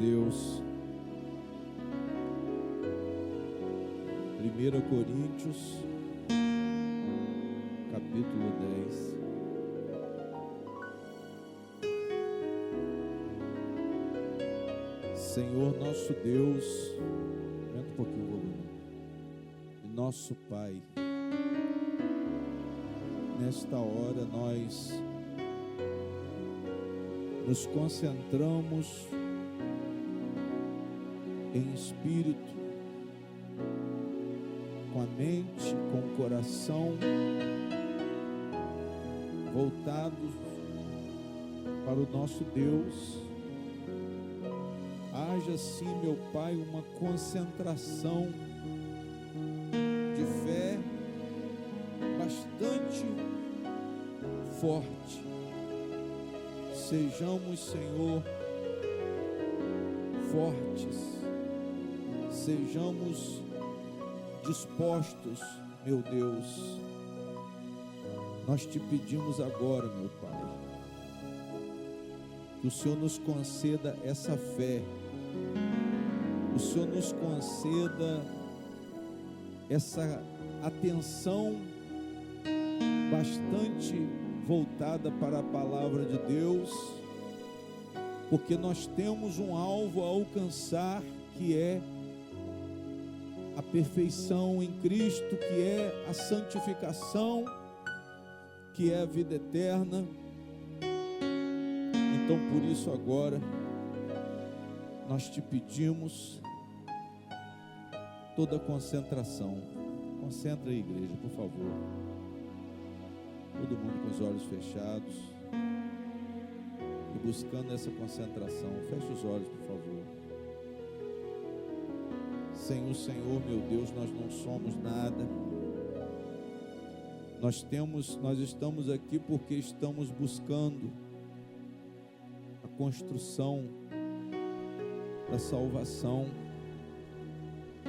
Deus. 1 Coríntios, capítulo 10. Senhor nosso Deus, aumenta um pouquinho o volume, e nosso Pai, nesta hora nós nos concentramos em espírito, com a mente, com o coração voltados para o nosso Deus. Haja sim, meu Pai, uma concentração de fé bastante forte. Sejamos, Senhor, fortes, sejamos dispostos, meu Deus. Nós te pedimos agora, meu Pai, que o Senhor nos conceda essa fé, o Senhor nos conceda essa atenção bastante voltada para a palavra de Deus, porque nós temos um alvo a alcançar, que é a perfeição em Cristo, que é a santificação, que é a vida eterna. Então, por isso agora nós te pedimos toda a concentração. Concentra aí, igreja, por favor. Todo mundo com os olhos fechados e buscando essa concentração. Feche os olhos, por favor. Sem o Senhor, meu Deus, nós não somos nada. Nós estamos aqui porque estamos buscando a construção da salvação.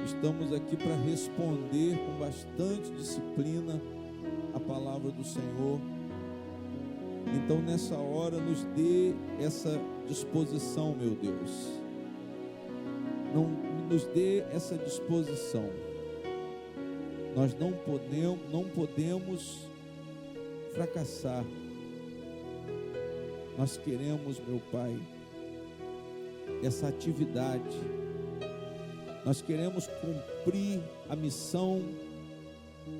Estamos aqui para responder com bastante disciplina a palavra do Senhor. Então, nessa hora, nos dê essa disposição, meu Deus. Nos dê essa disposição. Nós não podemos fracassar. Nós queremos, meu Pai, essa atividade. Nós queremos cumprir a missão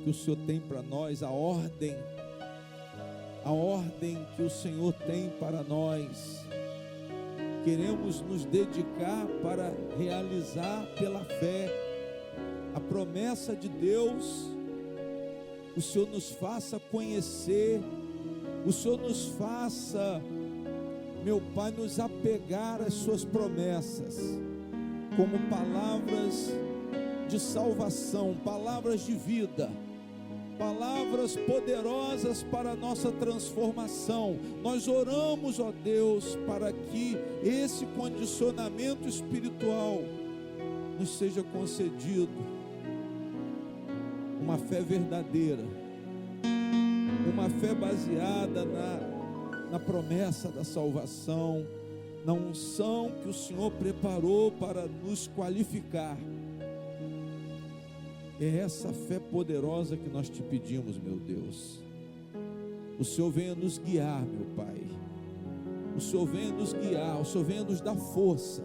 que o Senhor tem para nós, a ordem que o Senhor tem para nós. Queremos nos dedicar para realizar pela fé a promessa de Deus. O Senhor nos faça conhecer, o Senhor nos faça, meu Pai, nos apegar às suas promessas, como palavras de salvação, palavras de vida, palavras poderosas para a nossa transformação. Nós oramos, ó Deus, para que esse condicionamento espiritual nos seja concedido, uma fé verdadeira, uma fé baseada na promessa da salvação, na unção que o Senhor preparou para nos qualificar. É essa fé poderosa que nós te pedimos, meu Deus. O Senhor venha nos guiar, meu Pai. O Senhor venha nos guiar, o Senhor venha nos dar força,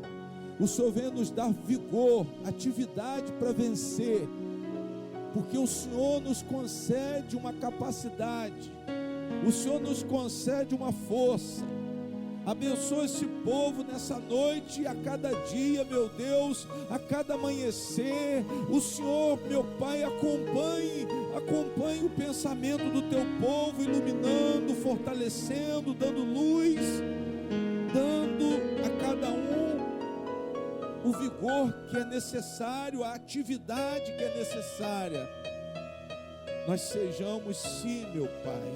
o Senhor venha nos dar vigor, atividade para vencer, porque o Senhor nos concede uma capacidade, o Senhor nos concede uma força. Abençoa esse povo nessa noite e a cada dia, meu Deus, a cada amanhecer. O Senhor, meu Pai, acompanhe o pensamento do teu povo, iluminando, fortalecendo, dando luz, dando a cada um o vigor que é necessário, a atividade que é necessária. Nós sejamos, sim, meu Pai,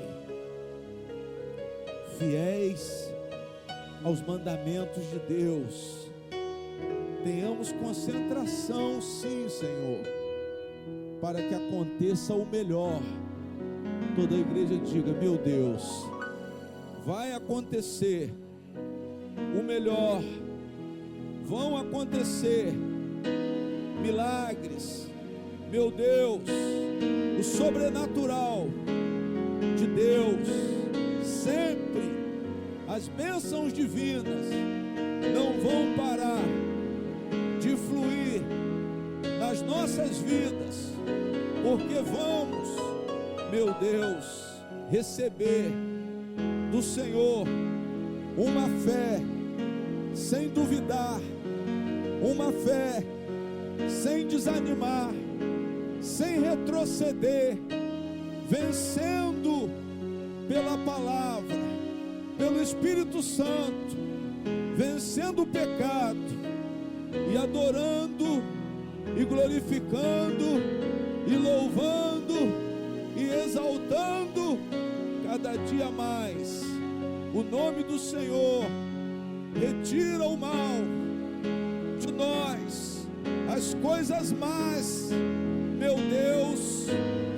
fiéis aos mandamentos de Deus. Tenhamos concentração, sim, Senhor, para que aconteça o melhor. Toda a igreja diga: meu Deus, vai acontecer o melhor, vão acontecer milagres, meu Deus, o sobrenatural de Deus, sempre as bênçãos divinas não vão parar de fluir nas nossas vidas, porque vamos, meu Deus, receber do Senhor uma fé sem duvidar, uma fé sem desanimar, sem retroceder, vencendo pela palavra, pelo Espírito Santo, vencendo o pecado e adorando e glorificando e louvando e exaltando cada dia mais o nome do Senhor. Retira o mal de nós, as coisas más, meu Deus,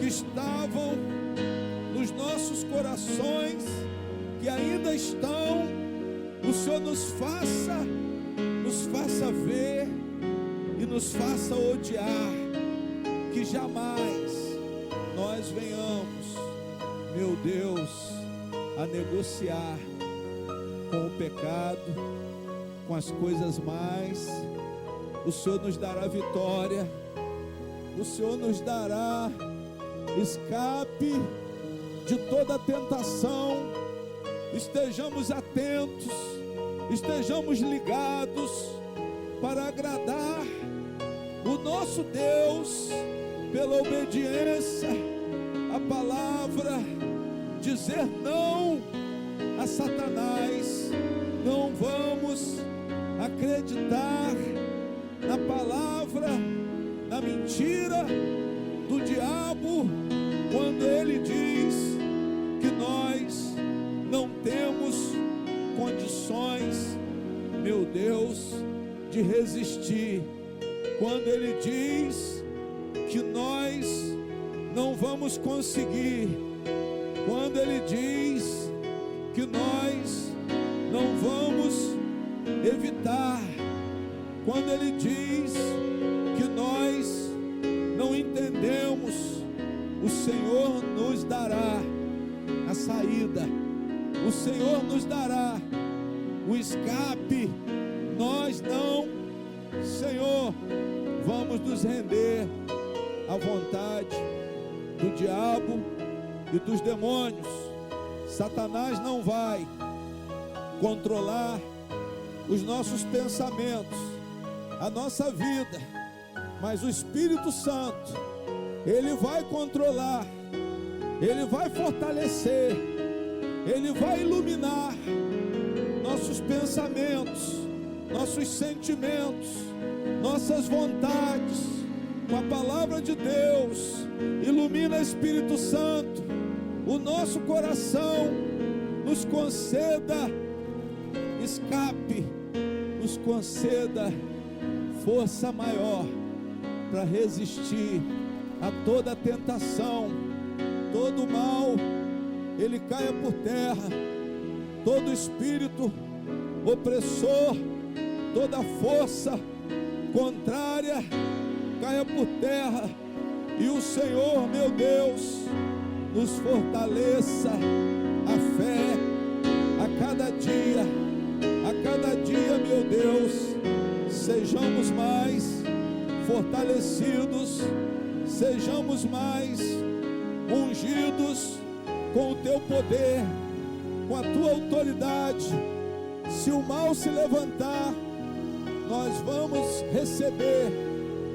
que estavam nos nossos corações, que ainda estão. O Senhor nos faça ver e nos faça odiar, que jamais nós venhamos, meu Deus, a negociar com o pecado, com as coisas más. O Senhor nos dará vitória, o Senhor nos dará escape de toda tentação. Estejamos atentos, estejamos ligados para agradar o nosso Deus pela obediência à palavra, dizer não a Satanás. Não vamos acreditar na palavra, na mentira do diabo, quando ele diz que nós não temos condições, meu Deus, de resistir, quando ele diz que nós não vamos conseguir, quando ele diz que nós não vamos evitar, quando ele diz que nós não entendemos, o Senhor nos dará a saída, o Senhor nos dará o escape. Nós não, Senhor, vamos nos render à vontade do diabo e dos demônios. Satanás não vai controlar os nossos pensamentos, a nossa vida, mas o Espírito Santo, ele vai controlar, ele vai fortalecer, ele vai iluminar nossos pensamentos, nossos sentimentos, nossas vontades, com a palavra de Deus. Ilumina, Espírito Santo, o nosso coração, nos conceda escape, nos conceda força maior para resistir a toda tentação, todo mal, ele caia por terra, todo espírito opressor, toda força contrária caia por terra, e o Senhor, meu Deus, nos fortaleça a fé a cada dia, meu Deus, sejamos mais fortalecidos, sejamos mais ungidos com o teu poder, com a tua autoridade. Se o mal se levantar, nós vamos receber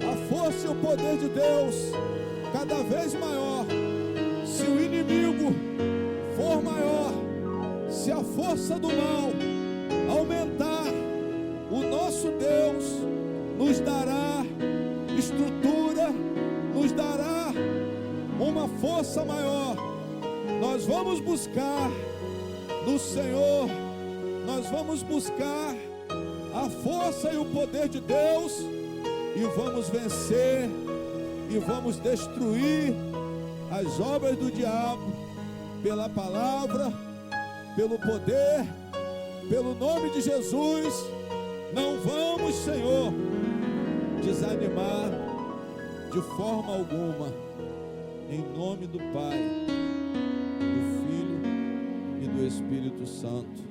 a força e o poder de Deus cada vez maior. Se o inimigo for maior, se a força do mal aumentar, o nosso Deus nos dará estrutura, nos dará uma força maior. Nós vamos buscar no Senhor, nós vamos buscar a força e o poder de Deus, e vamos vencer, e vamos destruir as obras do diabo, pela palavra, pelo poder, pelo nome de Jesus, Não vamos, Senhor, desanimar de forma alguma, em nome do Pai, do Filho e do Espírito Santo.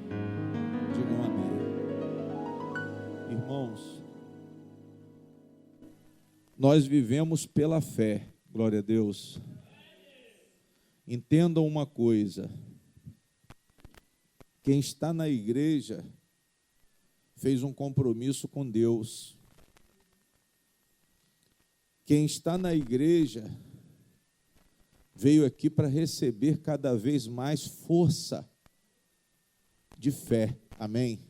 Digam amém. Irmãos, nós vivemos pela fé, glória a Deus. Entendam uma coisa: quem está na igreja fez um compromisso com Deus. Quem está na igreja veio aqui para receber cada vez mais força de fé. Amém?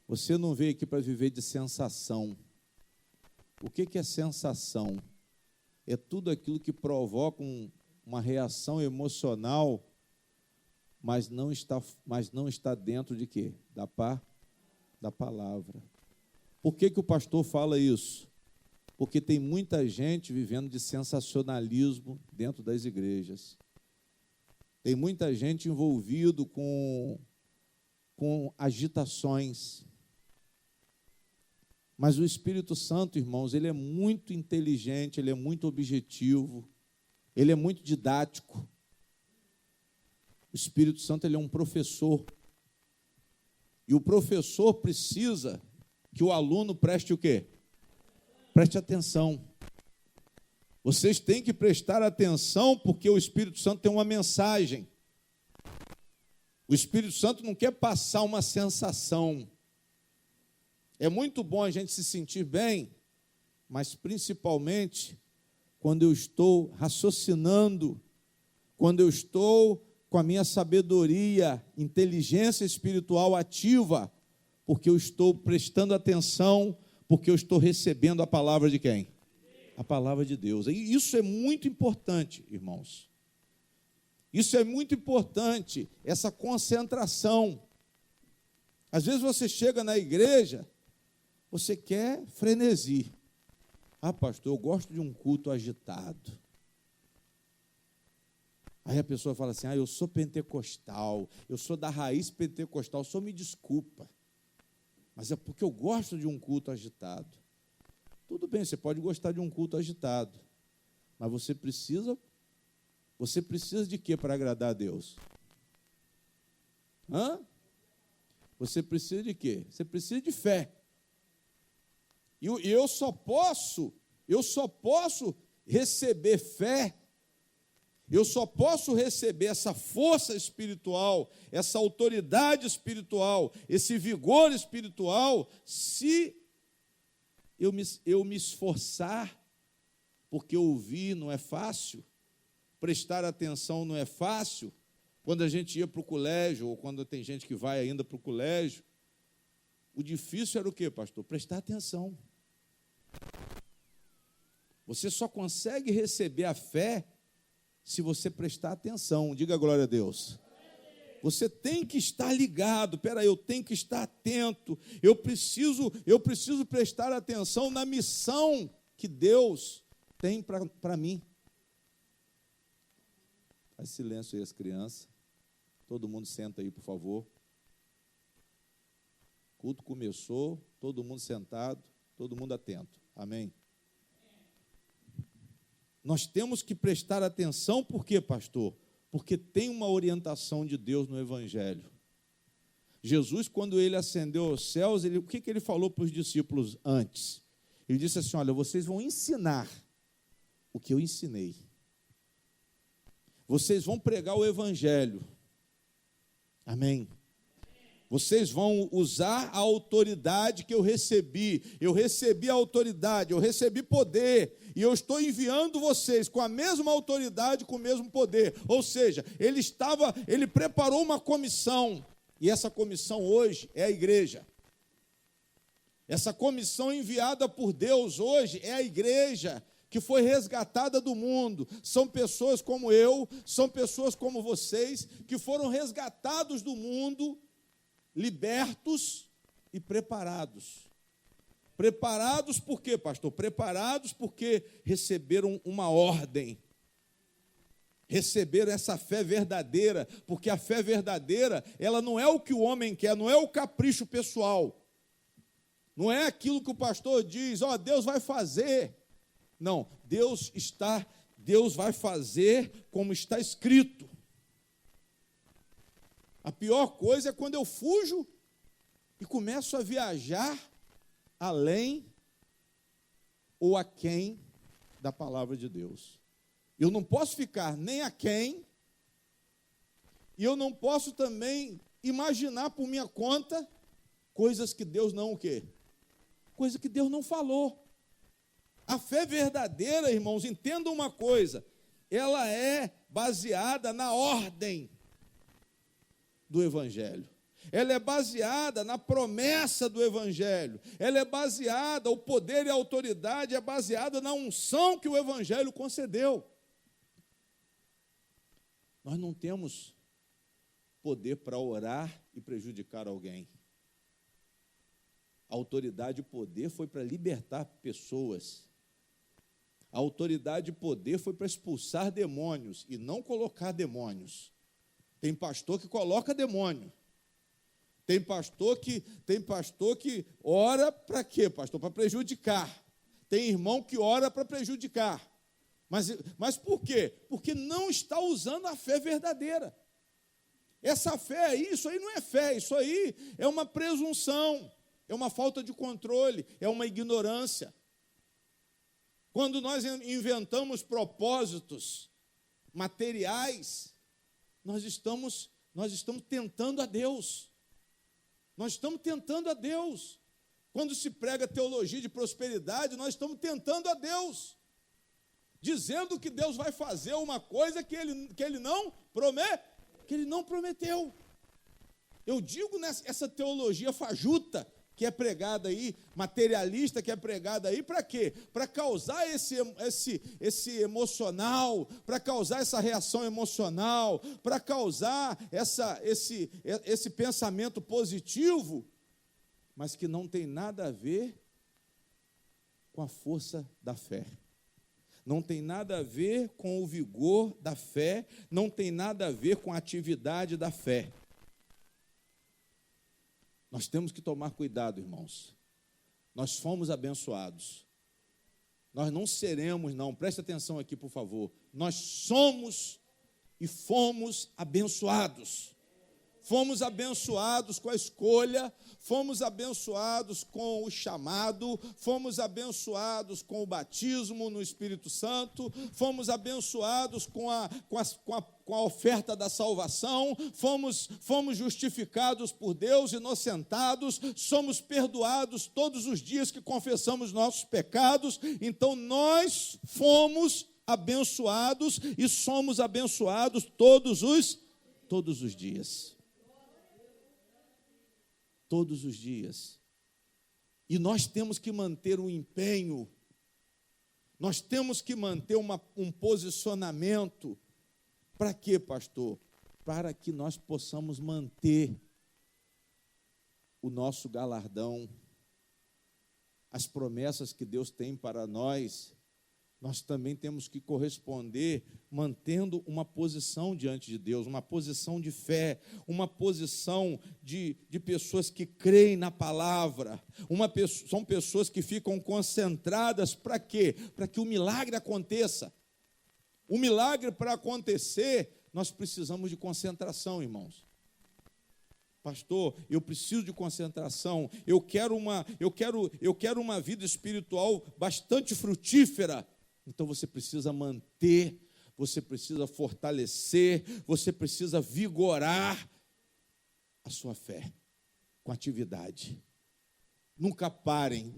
Você não veio aqui para viver de sensação. O que é sensação? É tudo aquilo que provoca uma reação emocional, mas não está dentro de quê? Da palavra. Por que o pastor fala isso? Porque tem muita gente vivendo de sensacionalismo dentro das igrejas. Tem muita gente envolvido com agitações. Mas o Espírito Santo, irmãos, ele é muito inteligente, ele é muito objetivo, ele é muito didático. O Espírito Santo, ele é um professor. E o professor precisa que o aluno preste o quê? Preste atenção. Vocês têm que prestar atenção, porque o Espírito Santo tem uma mensagem. O Espírito Santo não quer passar uma sensação. É muito bom a gente se sentir bem, mas principalmente quando eu estou raciocinando, quando eu estou com a minha sabedoria, inteligência espiritual ativa, porque eu estou prestando atenção, porque eu estou recebendo a palavra de quem? A palavra de Deus. E isso é muito importante, irmãos. Isso é muito importante, essa concentração. Às vezes você chega na igreja, você quer frenesi. Ah, pastor, eu gosto de um culto agitado. Aí a pessoa fala assim: eu sou pentecostal, eu sou da raiz pentecostal, o senhor me desculpa, mas é porque eu gosto de um culto agitado. Tudo bem, você pode gostar de um culto agitado, mas você precisa de quê para agradar a Deus? Você precisa de quê? Você precisa de fé. E eu só posso receber fé, eu só posso receber essa força espiritual, essa autoridade espiritual, esse vigor espiritual, se eu me esforçar, porque ouvir não é fácil, prestar atenção não é fácil. Quando a gente ia para o colégio, ou quando tem gente que vai ainda para o colégio, o difícil era o quê, pastor? Prestar atenção. Você só consegue receber a fé se você prestar atenção. Diga glória a Deus. Você tem que estar ligado. Eu tenho que estar atento. Eu preciso prestar atenção na missão que Deus tem para mim. Faz silêncio aí as crianças. Todo mundo senta aí, por favor. O culto começou, todo mundo sentado, todo mundo atento. Amém? Nós temos que prestar atenção, por quê, pastor? Porque tem uma orientação de Deus no Evangelho. Jesus, quando ele ascendeu aos céus, o que ele falou para os discípulos antes? Ele disse assim: olha, vocês vão ensinar o que eu ensinei. Vocês vão pregar o Evangelho. Amém? Vocês vão usar a autoridade que eu recebi. Eu recebi a autoridade, eu recebi poder. E eu estou enviando vocês com a mesma autoridade, com o mesmo poder. Ou seja, ele preparou uma comissão. E essa comissão hoje é a igreja. Essa comissão enviada por Deus hoje é a igreja, que foi resgatada do mundo. São pessoas como eu, são pessoas como vocês, que foram resgatados do mundo, libertos e preparados. Preparados por quê, pastor? Preparados porque receberam uma ordem. Receberam essa fé verdadeira, porque a fé verdadeira, ela não é o que o homem quer, não é o capricho pessoal. Não é aquilo que o pastor diz, ó, Deus vai fazer. Não, Deus vai fazer como está escrito. A pior coisa é quando eu fujo e começo a viajar além ou aquém da palavra de Deus. Eu não posso ficar nem aquém, e eu não posso também imaginar por minha conta coisas que Deus não o quê? Coisa que Deus não falou. A fé verdadeira, irmãos, entendam uma coisa, ela é baseada na ordem do Evangelho. Ela é baseada na promessa do Evangelho. Ela é baseada, o poder e a autoridade é baseada na unção que o Evangelho concedeu. Nós não temos poder para orar e prejudicar alguém. A autoridade e poder foi para libertar pessoas. A autoridade e poder foi para expulsar demônios e não colocar demônios. Tem pastor que coloca demônio. Tem pastor que ora para quê, pastor? Para prejudicar. Tem irmão que ora para prejudicar. Mas por quê? Porque não está usando a fé verdadeira. Essa fé, isso aí não é fé, isso aí é uma presunção, é uma falta de controle, é uma ignorância. Quando nós inventamos propósitos materiais, nós estamos tentando a Deus. Nós estamos tentando a Deus. Quando se prega teologia de prosperidade, nós estamos tentando a Deus, dizendo que Deus vai fazer uma coisa que ele não prometeu. Eu digo nessa teologia fajuta que é pregada aí, materialista que é pregada aí, para quê? Para causar esse emocional, para causar essa reação emocional, para causar esse pensamento positivo, mas que não tem nada a ver com a força da fé. Não tem nada a ver com o vigor da fé, não tem nada a ver com a atividade da fé. Nós temos que tomar cuidado, irmãos. Nós fomos abençoados. Nós não seremos, não, preste atenção aqui, por favor. Nós somos e fomos abençoados. Fomos abençoados com a escolha, fomos abençoados com o chamado, fomos abençoados com o batismo no Espírito Santo, fomos abençoados com a oferta da salvação, fomos justificados por Deus, inocentados, somos perdoados todos os dias que confessamos nossos pecados. Então nós fomos abençoados e somos abençoados todos os dias. Todos os dias. E nós temos que manter um empenho, nós temos que manter um posicionamento. Para quê, pastor? Para que nós possamos manter o nosso galardão, as promessas que Deus tem para nós. Nós também temos que corresponder mantendo uma posição diante de Deus, uma posição de fé, uma posição de pessoas que creem na palavra. São pessoas que ficam concentradas para quê? Para que o milagre aconteça. O milagre, para acontecer, nós precisamos de concentração, irmãos. Pastor, eu preciso de concentração, eu quero uma vida espiritual bastante frutífera. Então você precisa manter, você precisa fortalecer, você precisa vigorar a sua fé com atividade. Nunca parem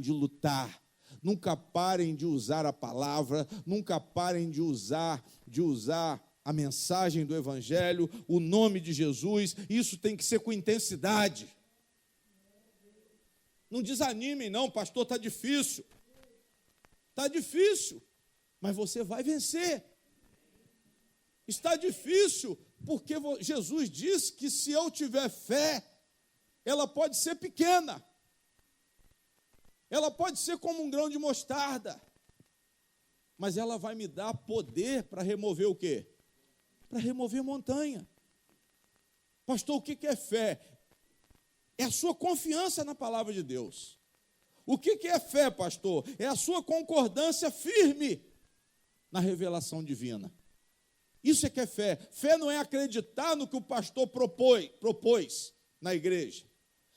de lutar, nunca parem de usar a palavra, nunca parem de usar a mensagem do Evangelho, o nome de Jesus. Isso tem que ser com intensidade. Não desanimem não, pastor, está difícil. Está difícil, mas você vai vencer. Está difícil, porque Jesus disse que se eu tiver fé, ela pode ser pequena. Ela pode ser como um grão de mostarda. Mas ela vai me dar poder para remover o quê? Para remover montanha. Pastor, o que é fé? É a sua confiança na palavra de Deus. O que é fé, pastor? É a sua concordância firme na revelação divina. Isso é que é fé. Fé não é acreditar no que o pastor propôs na igreja.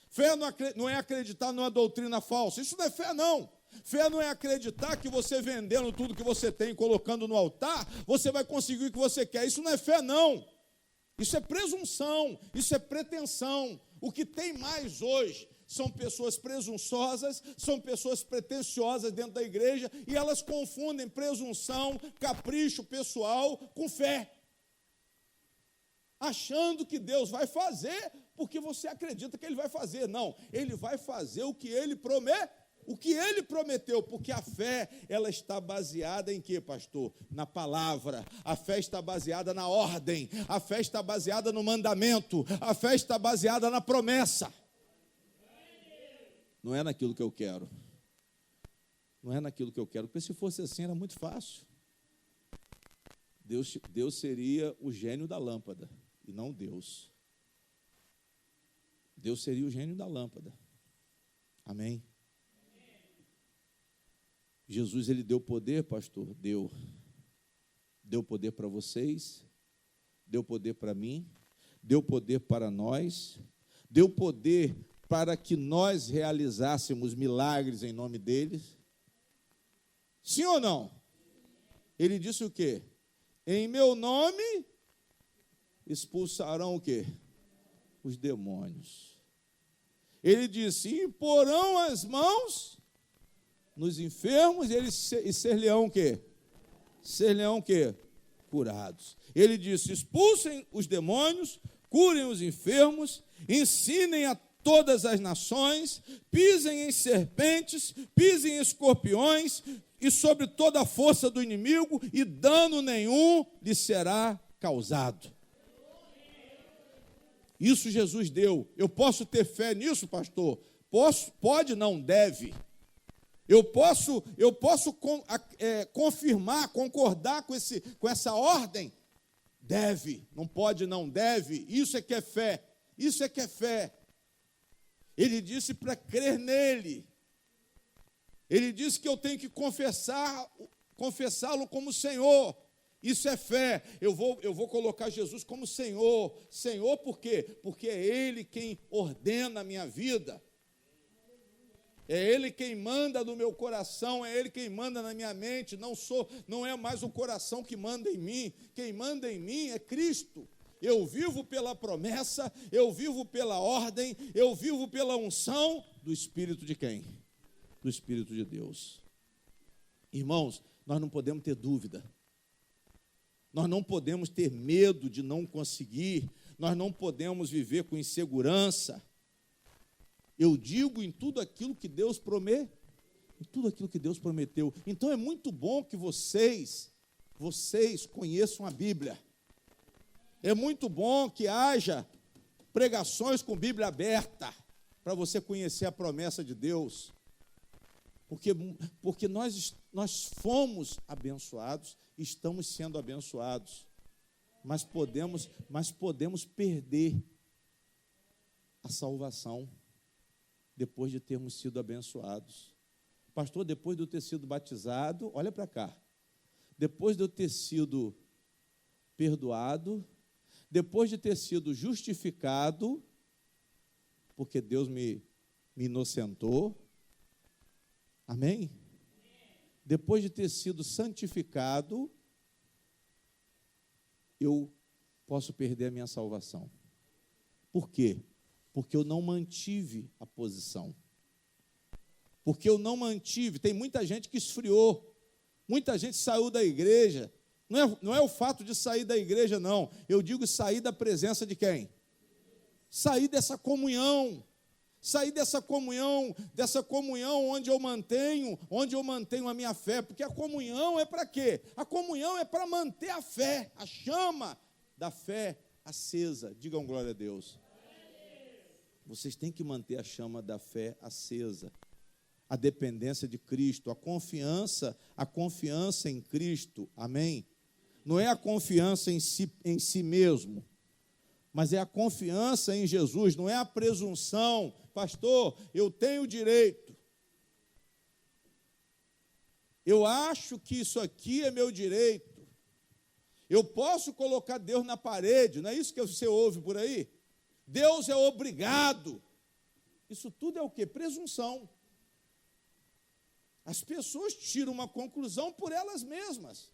Fé não é acreditar numa doutrina falsa. Isso não é fé, não. Fé não é acreditar que você vendendo tudo que você tem, colocando no altar, você vai conseguir o que você quer. Isso não é fé, não. Isso é presunção, isso é pretensão. O que tem mais hoje são pessoas presunçosas, são pessoas pretensiosas dentro da igreja, e elas confundem presunção, capricho pessoal com fé. Achando que Deus vai fazer porque você acredita que Ele vai fazer. Não, Ele vai fazer o que Ele prometeu, porque a fé, ela está baseada em quê, pastor? Na palavra. A fé está baseada na ordem, a fé está baseada no mandamento, a fé está baseada na promessa. Não é naquilo que eu quero. Não é naquilo que eu quero, porque se fosse assim era muito fácil. Deus seria o gênio da lâmpada, e não Deus. Deus seria o gênio da lâmpada. Amém? Jesus, ele deu poder, pastor? Deu. Deu poder para vocês, deu poder para mim, deu poder para nós, deu poder para que nós realizássemos milagres em nome dele. Sim ou não? Ele disse o quê? Em meu nome expulsarão o quê? Os demônios. Ele disse, imporão as mãos nos enfermos e ser-lhe-ão o quê? Ser-lhe-ão o quê? Curados. Ele disse, expulsem os demônios, curem os enfermos, ensinem a todas as nações, pisem em serpentes, pisem em escorpiões, e sobre toda a força do inimigo, e dano nenhum lhe será causado. Isso Jesus deu. Eu posso ter fé nisso, pastor? Posso, pode, não, deve. Eu posso confirmar, concordar com essa ordem? Deve. Não pode, não, deve. Isso é que é fé. Isso é que é fé. Ele disse para crer nele. Ele disse que eu tenho que confessá-lo como Senhor. Isso é fé. Eu vou colocar Jesus como Senhor. Senhor por quê? Porque é Ele quem ordena a minha vida. É Ele quem manda no meu coração, é Ele quem manda na minha mente. Não é mais o coração que manda em mim. Quem manda em mim é Cristo. Eu vivo pela promessa, eu vivo pela ordem, eu vivo pela unção do Espírito de quem? Do Espírito de Deus. Irmãos, nós não podemos ter dúvida. Nós não podemos ter medo de não conseguir. Nós não podemos viver com insegurança. Eu digo em tudo aquilo que Deus prometeu. Em tudo aquilo que Deus prometeu. Então é muito bom que vocês conheçam a Bíblia. É muito bom que haja pregações com Bíblia aberta, para você conhecer a promessa de Deus. Porque nós fomos abençoados, estamos sendo abençoados, mas podemos perder a salvação depois de termos sido abençoados. Pastor, depois de eu ter sido batizado, olha para cá, depois de eu ter sido perdoado, depois de ter sido justificado, porque Deus me inocentou, amém? Depois de ter sido santificado, eu posso perder a minha salvação. Por quê? Porque eu não mantive a posição. Porque eu não mantive. Tem muita gente que esfriou. Muita gente saiu da igreja. Não é o fato de sair da igreja, não. Eu digo sair da presença de quem? Sair dessa comunhão. Sair dessa comunhão onde eu mantenho a minha fé. Porque a comunhão é para quê? A comunhão é para manter a fé, a chama da fé acesa. Digam glória a Deus. Vocês têm que manter a chama da fé acesa. A dependência de Cristo, a confiança em Cristo. Amém? Não é a confiança em si mesmo, mas é a confiança em Jesus, não é a presunção. Pastor, eu tenho direito. Eu acho que isso aqui é meu direito. Eu posso colocar Deus na parede, não é isso que você ouve por aí? Deus é obrigado. Isso tudo é o quê? Presunção. As pessoas tiram uma conclusão por elas mesmas.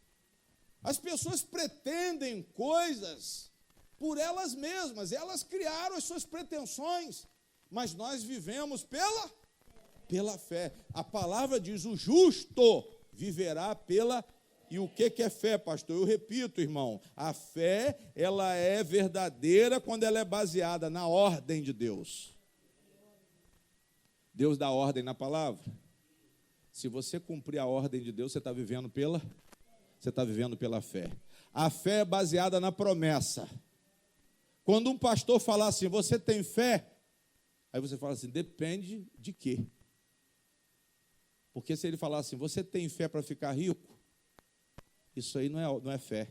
As pessoas pretendem coisas por elas mesmas. Elas criaram as suas pretensões. Mas nós vivemos pela fé. A palavra diz, o justo viverá pela... E o que é fé, pastor? Eu repito, irmão, a fé, ela é verdadeira quando ela é baseada na ordem de Deus. Deus dá ordem na palavra. Se você cumprir a ordem de Deus, você está vivendo pela fé. A fé é baseada na promessa. Quando um pastor falar assim, você tem fé? Aí você fala assim, depende de quê? Porque se ele falar assim, você tem fé para ficar rico? Isso aí não é fé.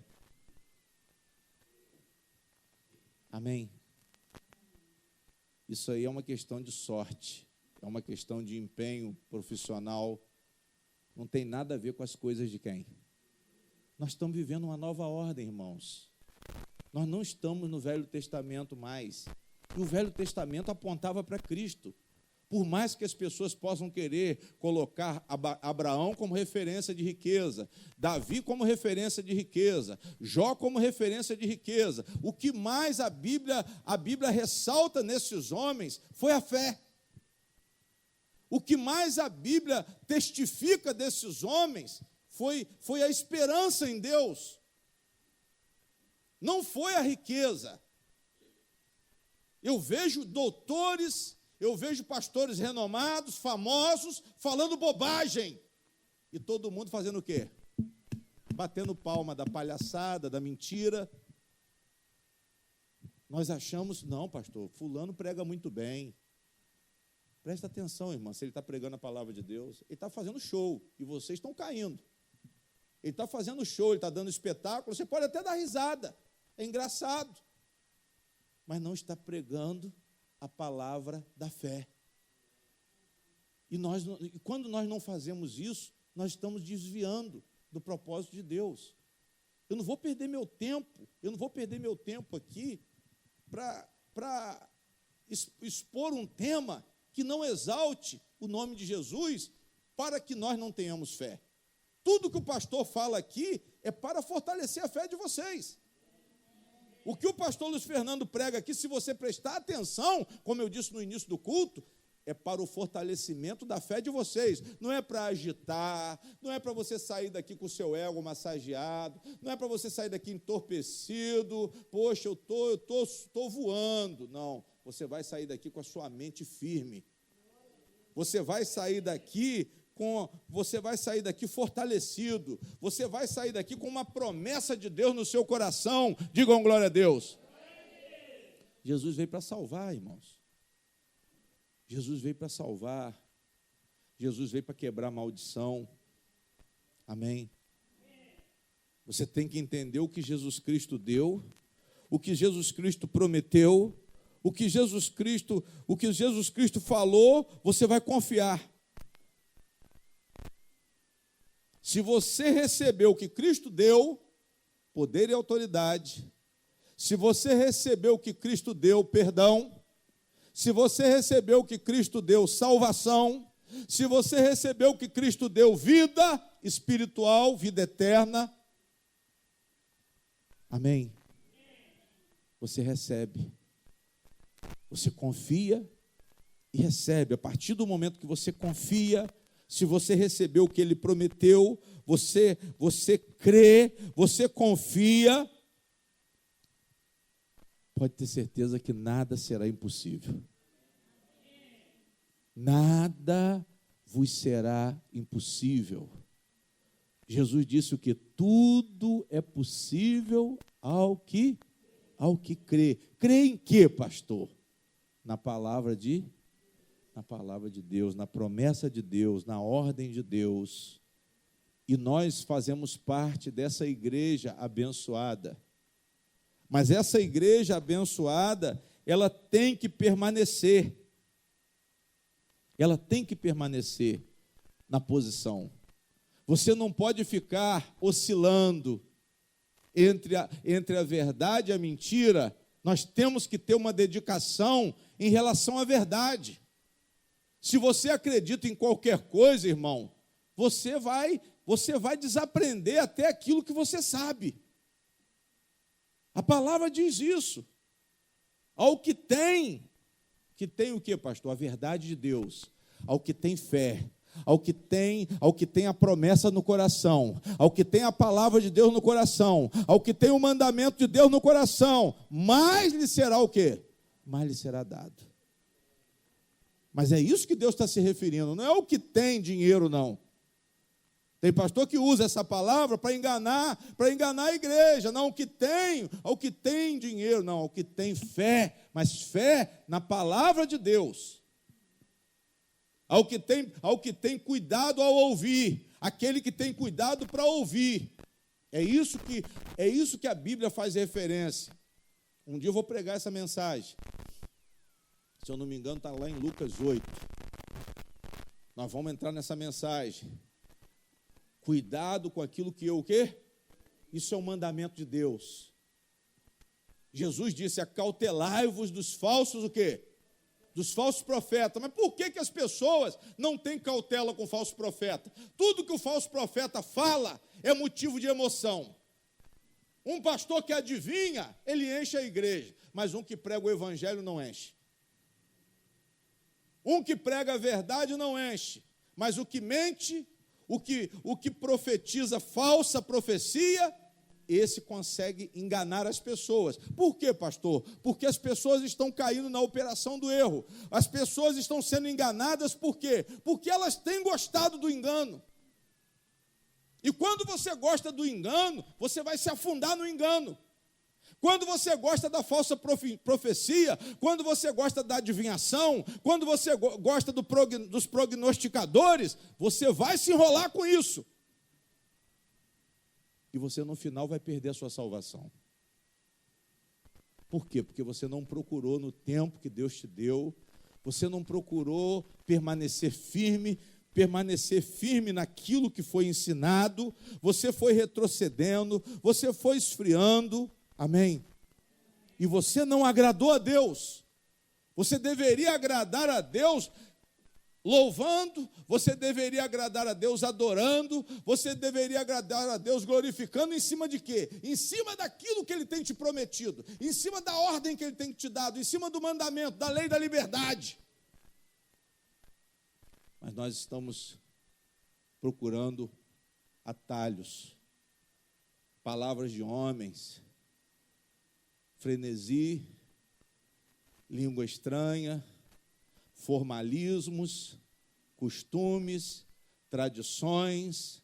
Amém? Isso aí é uma questão de sorte, é uma questão de empenho profissional, não tem nada a ver com as coisas de quem? Nós estamos vivendo uma nova ordem, irmãos. Nós não estamos no Velho Testamento mais. E o Velho Testamento apontava para Cristo. Por mais que as pessoas possam querer colocar Abraão como referência de riqueza, Davi como referência de riqueza, Jó como referência de riqueza, o que mais a Bíblia ressalta nesses homens foi a fé. O que mais a Bíblia testifica desses homens foi a esperança em Deus. Não foi a riqueza. Eu vejo doutores, eu vejo pastores renomados, famosos, falando bobagem. E todo mundo fazendo o quê? Batendo palma da palhaçada, da mentira. Nós achamos, não, pastor, fulano prega muito bem. Presta atenção, irmão, se ele está pregando a palavra de Deus, ele está fazendo show, e vocês estão caindo. Ele está fazendo show, ele está dando espetáculo, você pode até dar risada, é engraçado. Mas não está pregando a palavra da fé. E quando nós não fazemos isso, nós estamos desviando do propósito de Deus. Eu não vou perder meu tempo aqui para expor um tema que não exalte o nome de Jesus, para que nós não tenhamos fé. Tudo que o pastor fala aqui é para fortalecer a fé de vocês. O que o pastor Luiz Fernando prega aqui, se você prestar atenção, como eu disse no início do culto, é para o fortalecimento da fé de vocês. Não é para agitar, não é para você sair daqui com o seu ego massageado, não é para você sair daqui entorpecido, poxa, eu tô voando. Não, você vai sair daqui com a sua mente firme. Você vai sair daqui fortalecido. Você vai sair daqui com uma promessa de Deus no seu coração. Digam glória a Deus. Jesus veio para salvar, irmãos. Jesus veio para salvar. Jesus veio para quebrar a maldição. Amém? Você tem que entender o que Jesus Cristo deu, o que Jesus Cristo prometeu, o que Jesus Cristo falou, você vai confiar. Se você recebeu o que Cristo deu, poder e autoridade, se você recebeu o que Cristo deu, perdão, se você recebeu o que Cristo deu, salvação, se você recebeu o que Cristo deu, vida espiritual, vida eterna, amém? Você recebe, você confia e recebe. A partir do momento que você confia, se você recebeu o que Ele prometeu, você crê, você confia, pode ter certeza que nada será impossível. Nada vos será impossível. Jesus disse o que? Tudo é possível ao que crê. Crê em quê, pastor? Na palavra de Deus, na promessa de Deus, na ordem de Deus. E nós fazemos parte dessa igreja abençoada. Mas essa igreja abençoada, ela tem que permanecer. Ela tem que permanecer na posição. Você não pode ficar oscilando entre a verdade e a mentira. Nós temos que ter uma dedicação em relação à verdade. Se você acredita em qualquer coisa, irmão, você vai desaprender até aquilo que você sabe. A palavra diz isso. Ao que tem o que, pastor? A verdade de Deus. Ao que tem fé, ao que tem a promessa no coração, ao que tem a palavra de Deus no coração, ao que tem o mandamento de Deus no coração, mais lhe será o quê? Mais lhe será dado. Mas é isso que Deus está se referindo, não é o que tem dinheiro, não. Tem pastor que usa essa palavra para enganar a igreja. Não, ao que tem dinheiro, não, ao que tem fé, mas fé na palavra de Deus. Ao que tem cuidado ao ouvir, aquele que tem cuidado para ouvir. É isso que a Bíblia faz referência. Um dia eu vou pregar essa mensagem. Se eu não me engano, está lá em Lucas 8. Nós vamos entrar nessa mensagem. Cuidado com aquilo que o quê? Isso é um mandamento de Deus. Jesus disse, acautelai-vos dos falsos o quê? Dos falsos profetas. Mas por que as pessoas não têm cautela com o falso profeta? Tudo que o falso profeta fala é motivo de emoção. Um pastor que adivinha, ele enche a igreja, mas um que prega o evangelho não enche. Um que prega a verdade não enche, mas o que mente, o que profetiza falsa profecia, esse consegue enganar as pessoas. Por quê, pastor? Porque as pessoas estão caindo na operação do erro. As pessoas estão sendo enganadas por quê? Porque elas têm gostado do engano. E quando você gosta do engano, você vai se afundar no engano. Quando você gosta da falsa profecia, quando você gosta da adivinhação, quando você gosta dos prognosticadores, você vai se enrolar com isso. E você, no final, vai perder a sua salvação. Por quê? Porque você não procurou no tempo que Deus te deu, você não procurou permanecer firme naquilo que foi ensinado, você foi retrocedendo, você foi esfriando. Amém? E você não agradou a Deus. Você deveria agradar a Deus louvando, você deveria agradar a Deus adorando, você deveria agradar a Deus glorificando em cima de quê? Em cima daquilo que Ele tem te prometido, em cima da ordem que Ele tem te dado, em cima do mandamento, da lei da liberdade. Mas nós estamos procurando atalhos, palavras de homens, frenesi, língua estranha, formalismos, costumes, tradições,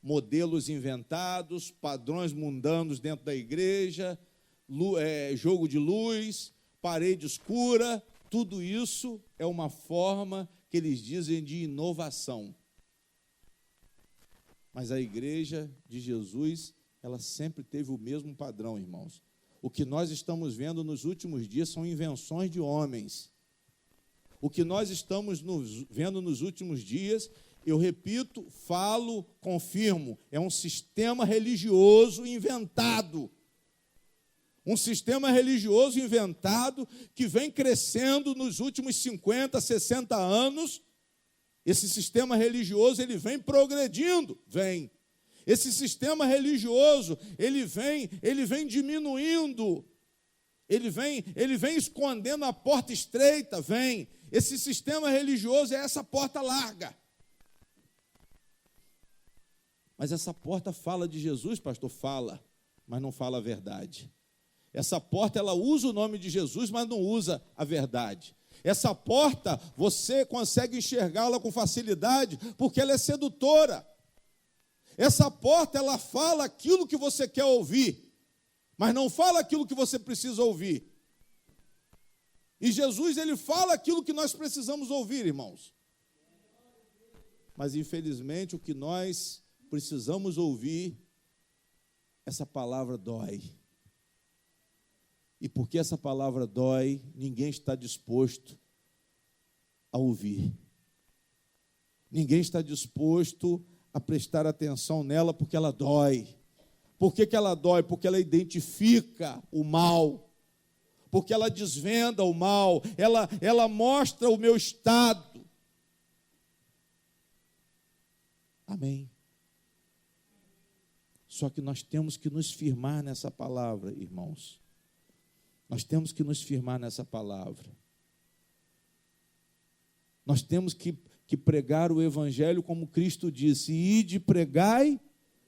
modelos inventados, padrões mundanos dentro da igreja, jogo de luz, parede escura, tudo isso é uma forma que eles dizem de inovação. Mas a igreja de Jesus, ela sempre teve o mesmo padrão, irmãos. O que nós estamos vendo nos últimos dias são invenções de homens. O que nós estamos vendo nos últimos dias, eu repito, falo, confirmo, é um sistema religioso inventado. Um sistema religioso inventado que vem crescendo nos últimos 50, 60 anos. Esse sistema religioso, ele vem progredindo, vem. Esse sistema religioso, ele vem diminuindo, ele vem escondendo a porta estreita, vem. Esse sistema religioso é essa porta larga. Mas essa porta fala de Jesus, pastor? Fala, mas não fala a verdade. Essa porta, ela usa o nome de Jesus, mas não usa a verdade. Essa porta, você consegue enxergá-la com facilidade, porque ela é sedutora. Essa porta, ela fala aquilo que você quer ouvir, mas não fala aquilo que você precisa ouvir. E Jesus, ele fala aquilo que nós precisamos ouvir, irmãos. Mas, infelizmente, o que nós precisamos ouvir, essa palavra dói. E porque essa palavra dói, ninguém está disposto a ouvir. Ninguém está disposto a prestar atenção nela porque ela dói. Por que ela dói? Porque ela identifica o mal. Porque ela desvenda o mal. Ela mostra o meu estado. Amém. Só que nós temos que nos firmar nessa palavra, irmãos. Nós temos que nos firmar nessa palavra. Nós temos que pregar o Evangelho como Cristo disse: ide, pregai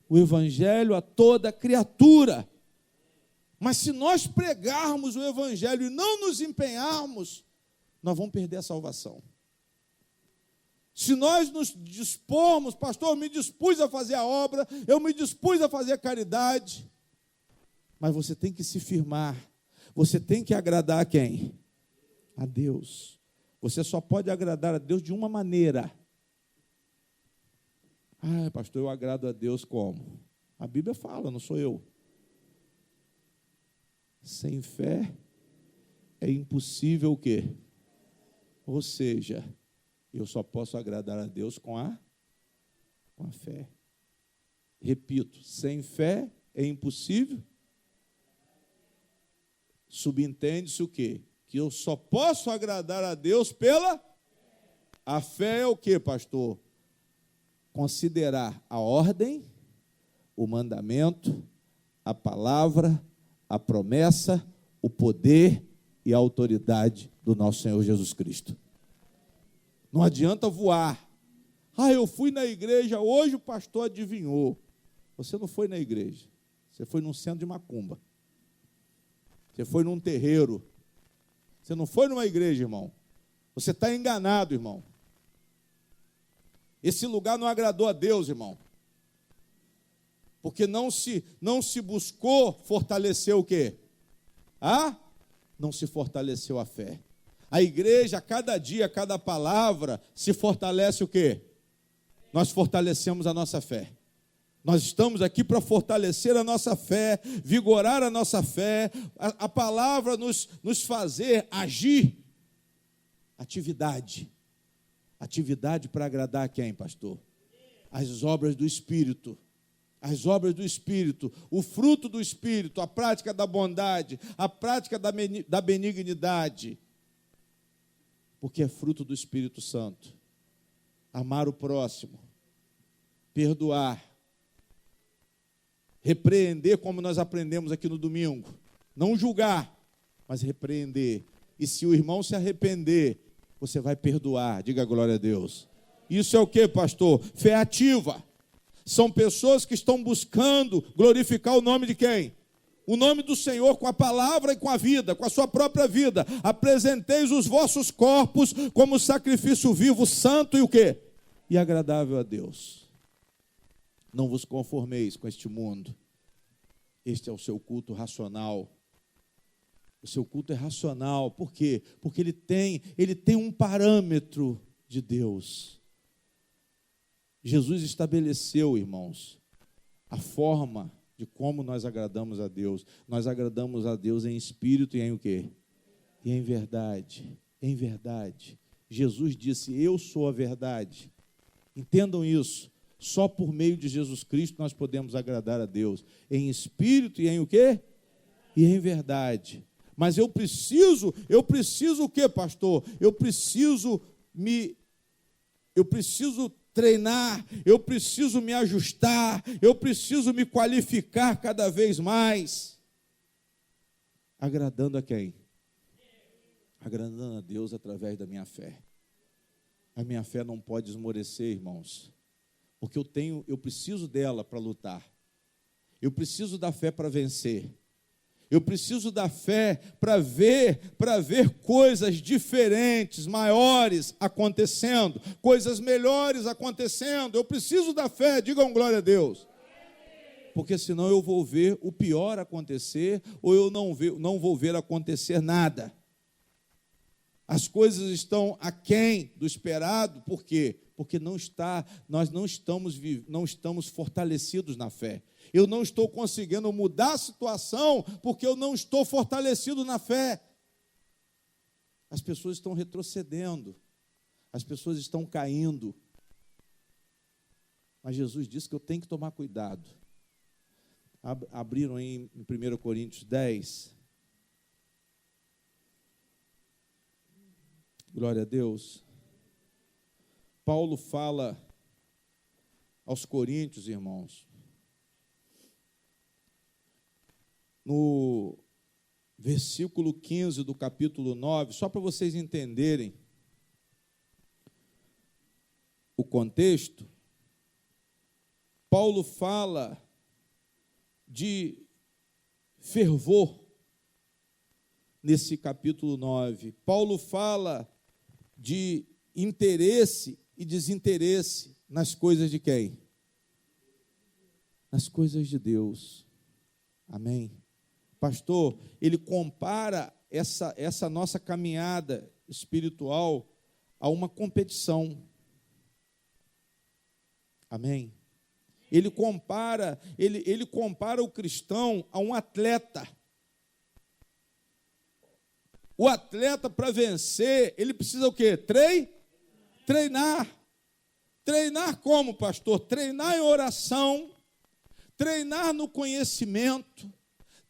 o Evangelho a toda criatura. Mas se nós pregarmos o Evangelho e não nos empenharmos, nós vamos perder a salvação. Se nós nos dispormos, pastor, eu me dispus a fazer a obra, eu me dispus a fazer a caridade, mas você tem que se firmar, você tem que agradar a quem? A Deus. Você só pode agradar a Deus de uma maneira. Ah, pastor, eu agrado a Deus como? A Bíblia fala, não sou eu. Sem fé é impossível o quê? Ou seja, eu só posso agradar a Deus com a fé. Repito, sem fé é impossível. Subentende-se o quê? Que eu só posso agradar a Deus pela... A fé é o quê, pastor? Considerar a ordem, o mandamento, a palavra, a promessa, o poder e a autoridade do nosso Senhor Jesus Cristo. Não adianta voar. Ah, eu fui na igreja, hoje o pastor adivinhou. Você não foi na igreja, você foi num centro de macumba. Você foi num terreiro. Você não foi numa igreja, irmão. Você está enganado, irmão. Esse lugar não agradou a Deus, irmão. Porque não se buscou fortalecer o quê? Não se fortaleceu a fé. A igreja, a cada dia, a cada palavra, se fortalece o quê? Nós fortalecemos a nossa fé. Nós estamos aqui para fortalecer a nossa fé, vigorar a nossa fé, a palavra nos fazer agir. Atividade. Atividade para agradar a quem, pastor? As obras do Espírito. As obras do Espírito, o fruto do Espírito, a prática da bondade, a prática da benignidade. Porque é fruto do Espírito Santo. Amar o próximo, perdoar, repreender, como nós aprendemos aqui no domingo. Não julgar, mas repreender. E se o irmão se arrepender, você vai perdoar. Diga glória a Deus. Isso é o que, pastor? Fé ativa. São pessoas que estão buscando glorificar o nome de quem? O nome do Senhor com a palavra e com a vida, com a sua própria vida. Apresenteis os vossos corpos como sacrifício vivo, santo e o quê? E agradável a Deus. Não vos conformeis com este mundo. Este é o seu culto racional. O seu culto é racional. Por quê? Porque ele tem um parâmetro de Deus. Jesus estabeleceu, irmãos, a forma de como nós agradamos a Deus. Nós agradamos a Deus em espírito e em o quê? E em verdade. Em verdade. Jesus disse: eu sou a verdade. Entendam isso. Só por meio de Jesus Cristo nós podemos agradar a Deus. Em espírito e em o quê? E em verdade. Mas eu preciso o quê, pastor? Eu preciso treinar, eu preciso me ajustar, eu preciso me qualificar cada vez mais. Agradando a quem? Agradando a Deus através da minha fé. A minha fé não pode esmorecer, irmãos, porque eu preciso dela para lutar. Eu preciso da fé para vencer. Eu preciso da fé para ver coisas diferentes, maiores acontecendo, coisas melhores acontecendo. Eu preciso da fé, digam glória a Deus. Porque senão eu vou ver o pior acontecer, ou eu não vou ver acontecer nada. As coisas estão aquém do esperado, por quê? Porque nós não estamos fortalecidos na fé. Eu não estou conseguindo mudar a situação porque eu não estou fortalecido na fé. As pessoas estão retrocedendo, as pessoas estão caindo. Mas Jesus disse que eu tenho que tomar cuidado. Abriram em 1 Coríntios 10. Glória a Deus. Paulo fala aos coríntios, irmãos, no versículo 15 do capítulo 9, só para vocês entenderem o contexto. Paulo fala de fervor nesse capítulo 9. Paulo fala de interesse e desinteresse nas coisas de quem? Nas coisas de Deus. Amém? Pastor, ele compara essa nossa caminhada espiritual a uma competição. Amém? Ele compara o cristão a um atleta. O atleta, para vencer, ele precisa o quê? Treinar. Treinar como, pastor? Treinar em oração, treinar no conhecimento,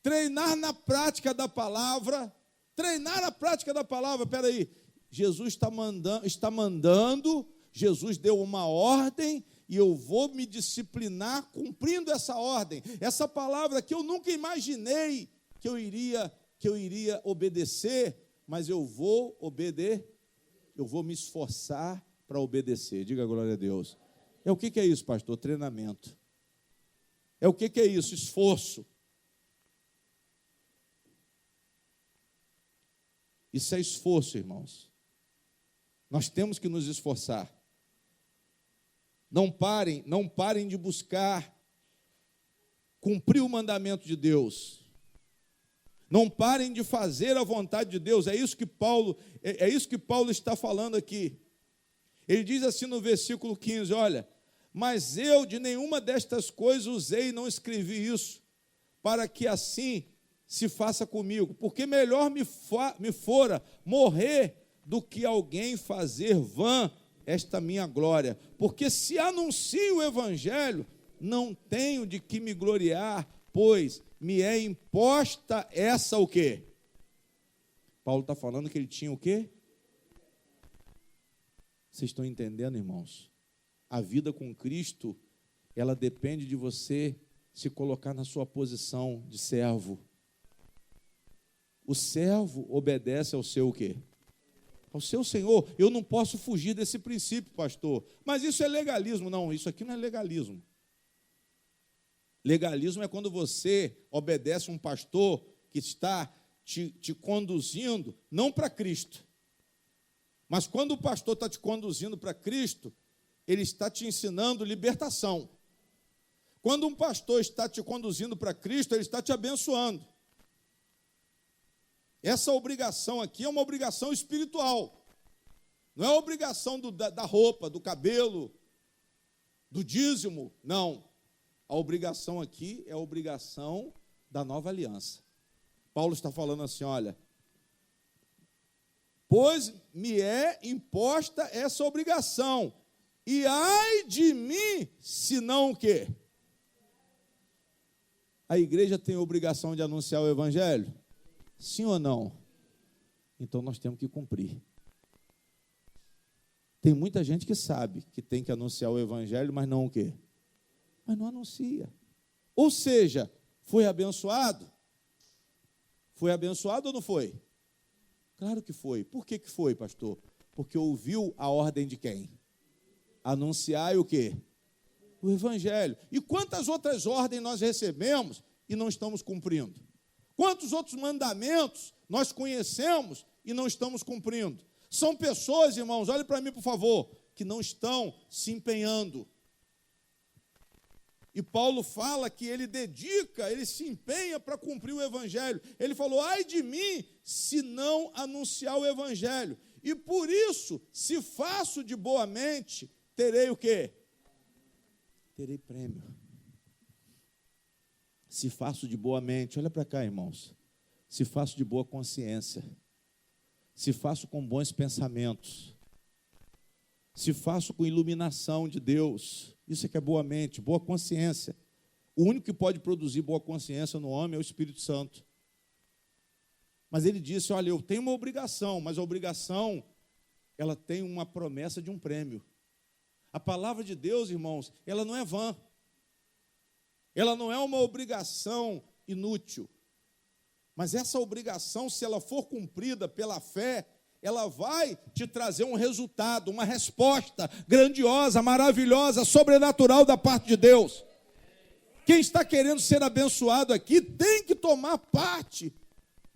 treinar na prática da palavra. Treinar na prática da palavra. Espera aí, Jesus está mandando, Jesus deu uma ordem, e eu vou me disciplinar cumprindo essa ordem. Essa palavra que eu nunca imaginei que eu iria obedecer, mas eu vou me esforçar para obedecer. Diga glória a Deus. O que é isso, pastor? Treinamento. O que é isso? Esforço. Isso é esforço, irmãos. Nós temos que nos esforçar. Não parem de buscar cumprir o mandamento de Deus. Não parem de fazer a vontade de Deus. É isso que Paulo está falando aqui. Ele diz assim no versículo 15, olha, mas eu de nenhuma destas coisas usei e não escrevi isso, para que assim se faça comigo, porque melhor me fora morrer do que alguém fazer vã esta minha glória, porque se anuncio o evangelho, não tenho de que me gloriar, pois me é imposta essa o quê? Paulo está falando que ele tinha o quê? Vocês estão entendendo, irmãos? A vida com Cristo, ela depende de você se colocar na sua posição de servo. O servo obedece ao seu o quê? Ao seu Senhor. Eu não posso fugir desse princípio, pastor. Mas isso é legalismo. Não, isso aqui não é legalismo. Legalismo é quando você obedece um pastor que está te conduzindo, não para Cristo. Mas quando o pastor está te conduzindo para Cristo, ele está te ensinando libertação. Quando um pastor está te conduzindo para Cristo, ele está te abençoando. Essa obrigação aqui é uma obrigação espiritual. Não é a obrigação da roupa, do cabelo, do dízimo. Não. A obrigação aqui é a obrigação da nova aliança. Paulo está falando assim, olha, pois me é imposta essa obrigação, e ai de mim, se não o quê? A igreja tem a obrigação de anunciar o evangelho? Sim ou não? Então nós temos que cumprir. Tem muita gente que sabe que tem que anunciar o evangelho, mas não o quê? Mas não anuncia. Ou seja, foi abençoado? Foi abençoado ou não foi? Claro que foi. Por que foi, pastor? Porque ouviu a ordem de quem? Anunciar o quê? O evangelho. E quantas outras ordens nós recebemos e não estamos cumprindo? Quantos outros mandamentos nós conhecemos e não estamos cumprindo? São pessoas, irmãos, olhem para mim, por favor, que não estão se empenhando. E Paulo fala que ele se empenha para cumprir o evangelho. Ele falou, ai de mim, se não anunciar o evangelho. E por isso, se faço de boa mente, terei o quê? Terei prêmio. Se faço de boa mente, olha para cá, irmãos. Se faço de boa consciência. Se faço com bons pensamentos. Se faço com iluminação de Deus. Isso é que é boa mente, boa consciência. O único que pode produzir boa consciência no homem é o Espírito Santo. Mas ele disse, olha, eu tenho uma obrigação, mas a obrigação, ela tem uma promessa de um prêmio. A palavra de Deus, irmãos, ela não é vã. Ela não é uma obrigação inútil. Mas essa obrigação, se ela for cumprida pela fé, ela vai te trazer um resultado, uma resposta grandiosa, maravilhosa, sobrenatural da parte de Deus. Quem está querendo ser abençoado aqui tem que tomar parte,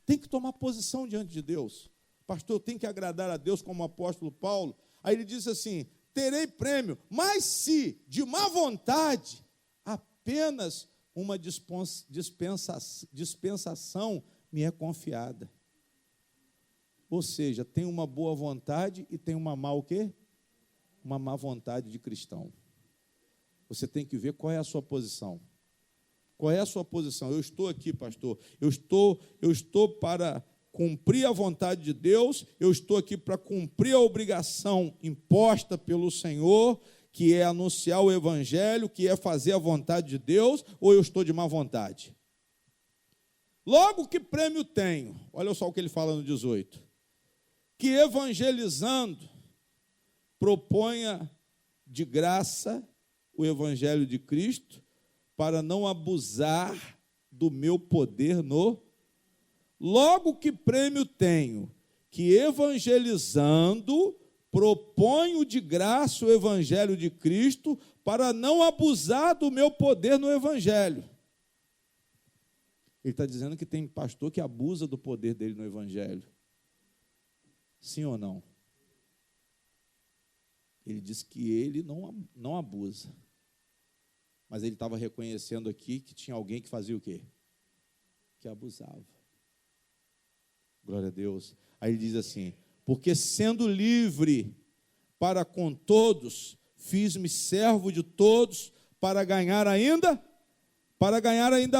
tem que tomar posição diante de Deus. Pastor, eu tenho que agradar a Deus como o apóstolo Paulo. Aí ele diz assim, terei prêmio, mas se de má vontade, apenas uma dispensação me é confiada. Ou seja, tem uma boa vontade e tem uma má o quê? Uma má vontade de cristão. Você tem que ver qual é a sua posição. Qual é a sua posição? Eu estou aqui, pastor. Eu estou para cumprir a vontade de Deus. Eu estou aqui para cumprir a obrigação imposta pelo Senhor, que é anunciar o evangelho, que é fazer a vontade de Deus, ou eu estou de má vontade? Logo, que prêmio tenho? Olha só o que ele fala no 18. Que evangelizando proponha de graça o evangelho de Cristo, para não abusar do meu poder no... Logo, que prêmio tenho? Que evangelizando proponho de graça o evangelho de Cristo, para não abusar do meu poder no evangelho. Ele está dizendo que tem pastor que abusa do poder dele no evangelho. Sim ou não? Ele diz que ele não abusa. Mas ele estava reconhecendo aqui que tinha alguém que fazia o quê? Que abusava. Glória a Deus. Aí ele diz assim, porque sendo livre para com todos, fiz-me servo de todos, para ganhar ainda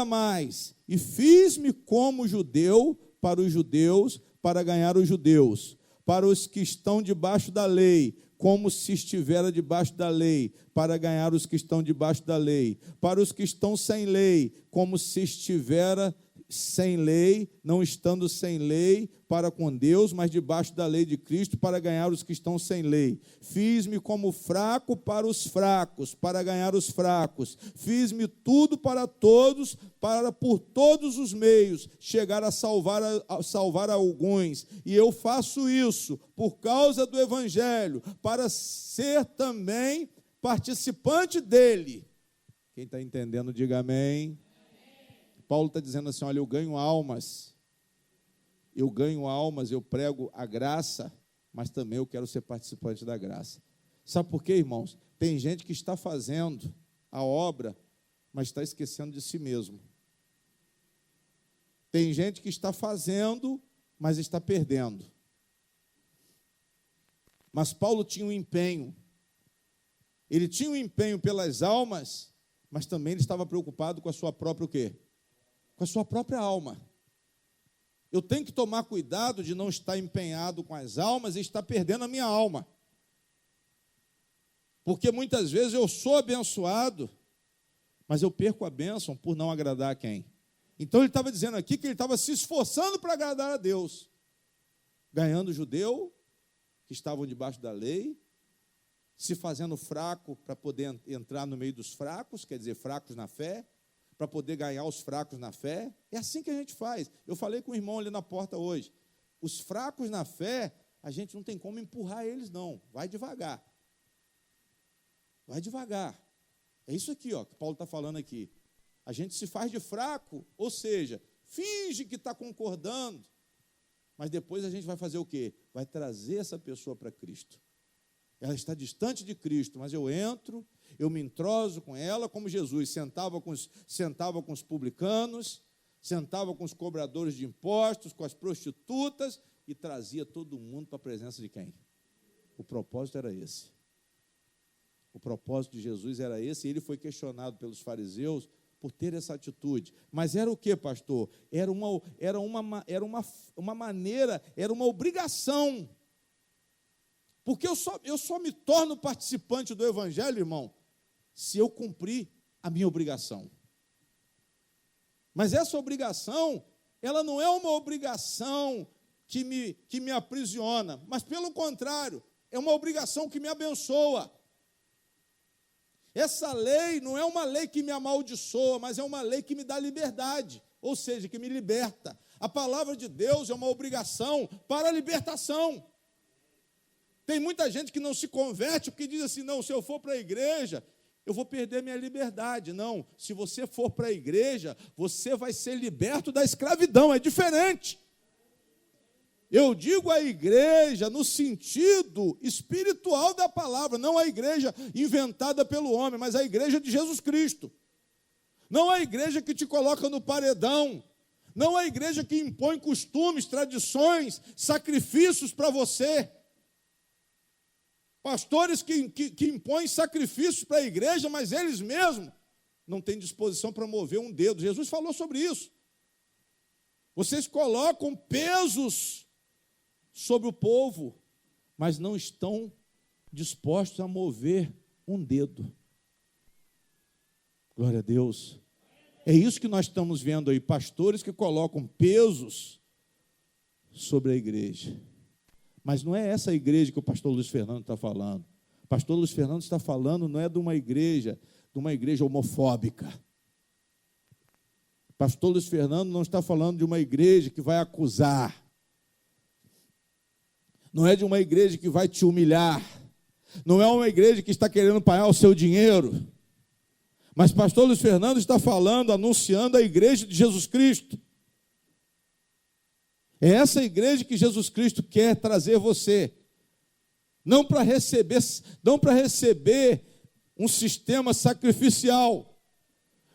mais. E fiz-me como judeu para os judeus, para ganhar os judeus. Para os que estão debaixo da lei, como se estivera debaixo da lei, para ganhar os que estão debaixo da lei. Para os que estão sem lei, como se estivera sem lei, não estando sem lei para com Deus, mas debaixo da lei de Cristo, para ganhar os que estão sem lei. Fiz-me como fraco para os fracos, para ganhar os fracos. Fiz-me tudo para todos, para por todos os meios chegar a salvar alguns. E eu faço isso por causa do evangelho, para ser também participante dele. Quem está entendendo, diga amém. Paulo está dizendo assim, olha, eu ganho almas, eu prego a graça, mas também eu quero ser participante da graça. Sabe por quê, irmãos? Tem gente que está fazendo a obra, mas está esquecendo de si mesmo. Tem gente que está fazendo, mas está perdendo. Mas Paulo tinha um empenho. Ele tinha um empenho pelas almas, mas também ele estava preocupado com a sua própria o quê? Com a sua própria alma. Eu tenho que tomar cuidado de não estar empenhado com as almas e estar perdendo a minha alma. Porque muitas vezes eu sou abençoado, mas eu perco a bênção por não agradar a quem? Então ele estava dizendo aqui que ele estava se esforçando para agradar a Deus, ganhando o judeu, que estavam debaixo da lei, se fazendo fraco para poder entrar no meio dos fracos, quer dizer, fracos na fé, para poder ganhar os fracos na fé. É assim que a gente faz. Eu falei com o irmão ali na porta hoje. Os fracos na fé, a gente não tem como empurrar eles, não. Vai devagar. Vai devagar. É isso aqui, ó, que Paulo está falando aqui. A gente se faz de fraco, ou seja, finge que está concordando, mas depois a gente vai fazer o quê? Vai trazer essa pessoa para Cristo. Ela está distante de Cristo, mas eu entro, eu me entroso com ela, como Jesus sentava com os publicanos, sentava com os cobradores de impostos, com as prostitutas, e trazia todo mundo para a presença de quem? O propósito era esse. O propósito de Jesus era esse, e ele foi questionado pelos fariseus, por ter essa atitude. Mas era o que, pastor? Era uma maneira, era uma obrigação. Porque eu só me torno participante do Evangelho, irmão, se eu cumprir a minha obrigação. Mas essa obrigação, ela não é uma obrigação que me aprisiona, mas pelo contrário, é uma obrigação que me abençoa. Essa lei não é uma lei que me amaldiçoa, mas é uma lei que me dá liberdade, ou seja, que me liberta. A palavra de Deus é uma obrigação para a libertação. Tem muita gente que não se converte porque diz assim, não, se eu for para a igreja, eu vou perder minha liberdade. Não, se você for para a igreja, você vai ser liberto da escravidão, é diferente. Eu digo a igreja no sentido espiritual da palavra, não a igreja inventada pelo homem, mas a igreja de Jesus Cristo. Não a igreja que te coloca no paredão, não a igreja que impõe costumes, tradições, sacrifícios para você. Pastores que impõem sacrifícios para a igreja, mas eles mesmos não têm disposição para mover um dedo. Jesus falou sobre isso. Vocês colocam pesos sobre o povo, mas não estão dispostos a mover um dedo. Glória a Deus. É isso que nós estamos vendo aí, pastores que colocam pesos sobre a igreja. Mas não é essa igreja que o pastor Luiz Fernando está falando. O pastor Luiz Fernando está falando não é de uma igreja homofóbica. O pastor Luiz Fernando não está falando de uma igreja que vai acusar. Não é de uma igreja que vai te humilhar. Não é uma igreja que está querendo pagar o seu dinheiro. Mas o pastor Luiz Fernando está falando, anunciando a igreja de Jesus Cristo. É essa igreja que Jesus Cristo quer trazer você. Não para receber um sistema sacrificial,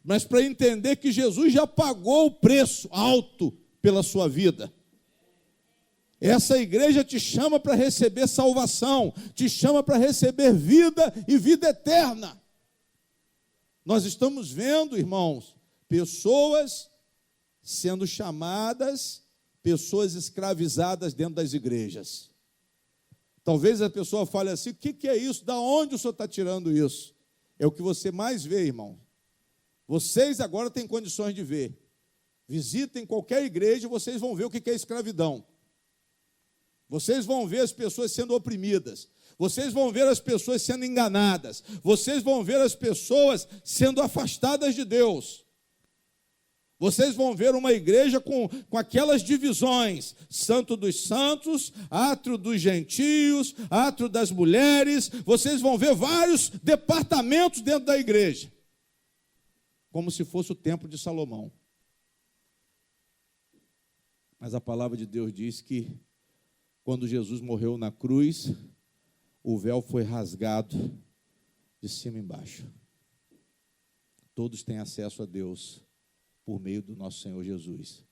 mas para entender que Jesus já pagou o preço alto pela sua vida. Essa igreja te chama para receber salvação, te chama para receber vida e vida eterna. Nós estamos vendo, irmãos, pessoas sendo chamadas, pessoas escravizadas dentro das igrejas. Talvez a pessoa fale assim, o que é isso? Da onde o senhor está tirando isso? É o que você mais vê, irmão. Vocês agora têm condições de ver. Visitem qualquer igreja e vocês vão ver o que é escravidão. Vocês vão ver as pessoas sendo oprimidas. Vocês vão ver as pessoas sendo enganadas. Vocês vão ver as pessoas sendo afastadas de Deus. Vocês vão ver uma igreja com aquelas divisões, santo dos santos, átrio dos gentios, átrio das mulheres. Vocês vão ver vários departamentos dentro da igreja, como se fosse o templo de Salomão. Mas a palavra de Deus diz que quando Jesus morreu na cruz, o véu foi rasgado de cima e embaixo. Todos têm acesso a Deus por meio do nosso Senhor Jesus.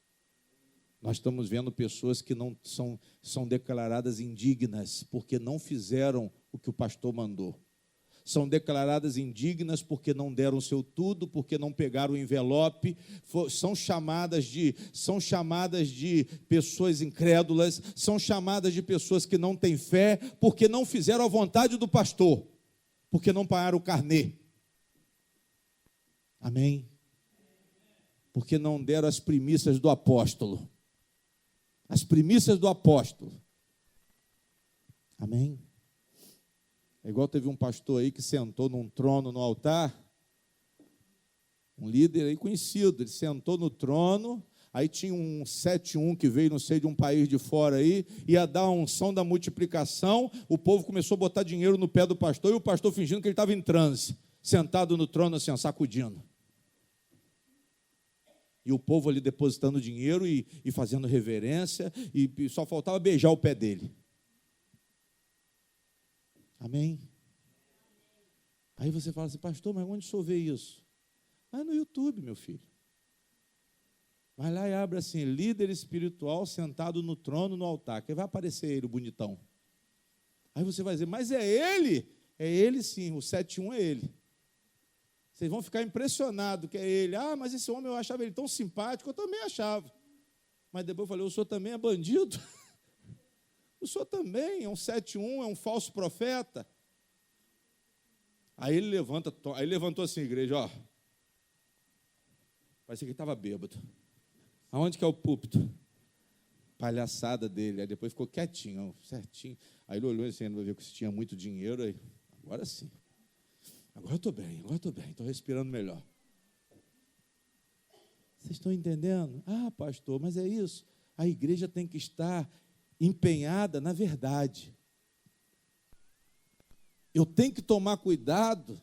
Nós estamos vendo pessoas que não são declaradas indignas porque não fizeram o que o pastor mandou. São declaradas indignas porque não deram o seu tudo, porque não pegaram o envelope. São chamadas de pessoas incrédulas, são chamadas de pessoas que não têm fé, porque não fizeram a vontade do pastor, porque não pagaram o carnê. Amém? Porque não deram as primícias do apóstolo. As primícias do apóstolo. Amém? É igual teve um pastor aí que sentou num trono no altar, um líder aí conhecido, ele sentou no trono, aí tinha um 7-1 que veio, não sei, de um país de fora aí, ia dar a unção da multiplicação, o povo começou a botar dinheiro no pé do pastor, e o pastor fingindo que ele estava em transe, sentado no trono assim, sacudindo. E o povo ali depositando dinheiro e fazendo reverência, e só faltava beijar o pé dele. Amém? Aí você fala assim, pastor, mas onde o senhor vê isso? Vai no YouTube, meu filho. Vai lá e abre assim, líder espiritual sentado no trono, no altar, que vai aparecer ele, o bonitão. Aí você vai dizer, mas é ele? É ele sim, o 7-1 é ele. Vocês vão ficar impressionados que é ele. Ah, mas esse homem eu achava ele tão simpático, eu também achava. Mas depois eu falei, o senhor também é bandido? O senhor também é um 71, é um falso profeta? Aí ele levantou assim a igreja, ó. Parecia que ele estava bêbado. Aonde que é o púlpito? Palhaçada dele. Aí depois ficou quietinho, certinho. Aí ele olhou assim, para ver se tinha muito dinheiro. Aí, agora sim. Agora eu estou bem, estou respirando melhor. Vocês estão entendendo? Ah, pastor, mas é isso. A igreja tem que estar empenhada na verdade. Eu tenho que tomar cuidado.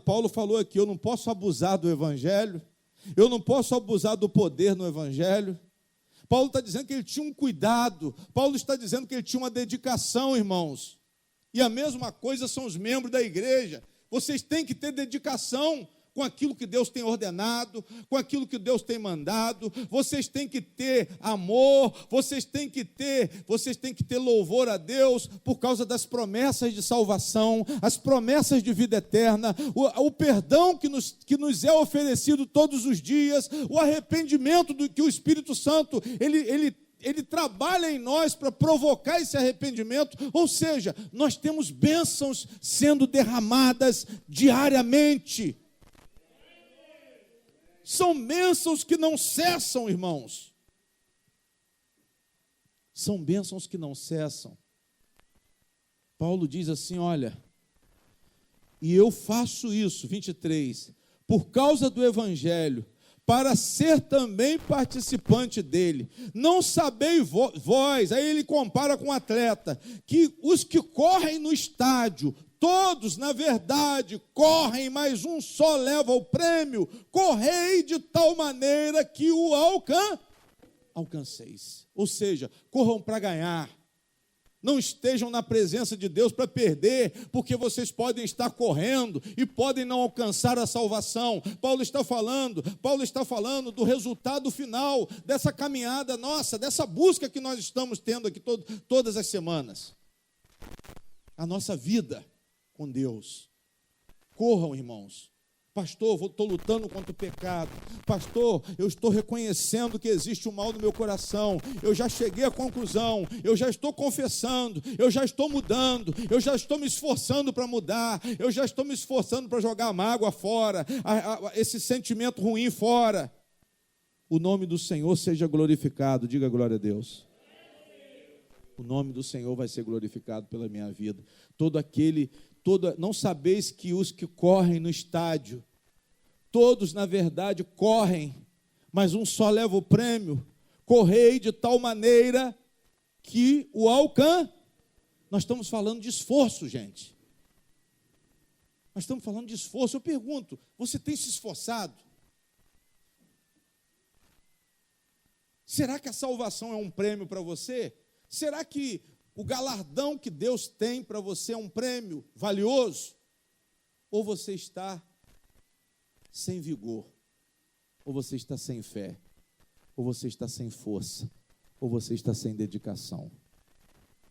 Paulo falou aqui, eu não posso abusar do evangelho. Eu não posso abusar do poder no evangelho. Paulo está dizendo que ele tinha um cuidado. Paulo está dizendo que ele tinha uma dedicação, irmãos. E a mesma coisa são os membros da igreja. Vocês têm que ter dedicação com aquilo que Deus tem ordenado, com aquilo que Deus tem mandado. Vocês têm que ter amor, vocês têm que ter louvor a Deus por causa das promessas de salvação, as promessas de vida eterna, o perdão que nos é oferecido todos os dias, o arrependimento do que o Espírito Santo, ele trabalha em nós para provocar esse arrependimento, ou seja, nós temos bênçãos sendo derramadas diariamente. São bênçãos que não cessam, irmãos. São bênçãos que não cessam. Paulo diz assim, olha, e eu faço isso, 23, por causa do evangelho, para ser também participante dele. Não sabeis vós, aí ele compara com um atleta, que os que correm no estádio, todos, na verdade, correm, mas um só leva o prêmio. Correi de tal maneira que o alcanceis. Ou seja, corram para ganhar. Não estejam na presença de Deus para perder, porque vocês podem estar correndo e podem não alcançar a salvação. Paulo está falando do resultado final dessa caminhada nossa, dessa busca que nós estamos tendo aqui todas as semanas. A nossa vida com Deus. Corram, irmãos. Pastor, estou lutando contra o pecado. Pastor, eu estou reconhecendo que existe um mal no meu coração. Eu já cheguei à conclusão. Eu já estou confessando. Eu já estou mudando. Eu já estou me esforçando para mudar. Eu já estou me esforçando para jogar a mágoa fora. Esse sentimento ruim fora. O nome do Senhor seja glorificado. Diga glória a Deus. O nome do Senhor vai ser glorificado pela minha vida. Não sabeis que os que correm no estádio, todos na verdade correm, mas um só leva o prêmio. Correi de tal maneira que o alcance. Nós estamos falando de esforço, gente. Nós estamos falando de esforço. Eu pergunto, você tem se esforçado? Será que a salvação é um prêmio para você? Será que o galardão que Deus tem para você é um prêmio valioso? Ou você está sem vigor? Ou você está sem fé? Ou você está sem força? Ou você está sem dedicação?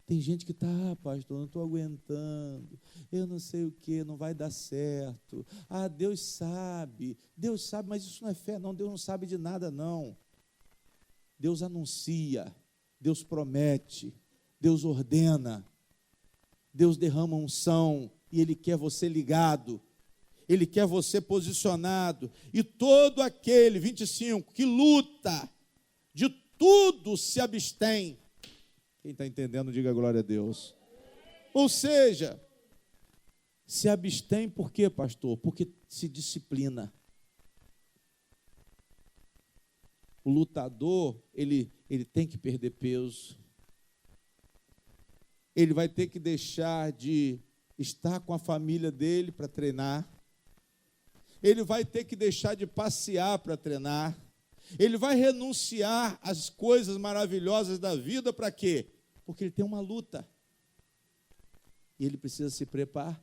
Tem gente que está, pastor, não estou aguentando, eu não sei o que, não vai dar certo. Ah, Deus sabe, mas isso não é fé não, Deus não sabe de nada não. Deus anuncia, Deus promete, Deus ordena, Deus derrama unção, e Ele quer você ligado, Ele quer você posicionado, e todo aquele, 25, que luta, de tudo se abstém. Quem está entendendo, diga glória a Deus. Ou seja, se abstém por quê, pastor? Porque se disciplina. O lutador, ele tem que perder peso. Ele vai ter que deixar de estar com a família dele para treinar. Ele vai ter que deixar de passear para treinar. Ele vai renunciar às coisas maravilhosas da vida para quê? Porque ele tem uma luta. E ele precisa se preparar.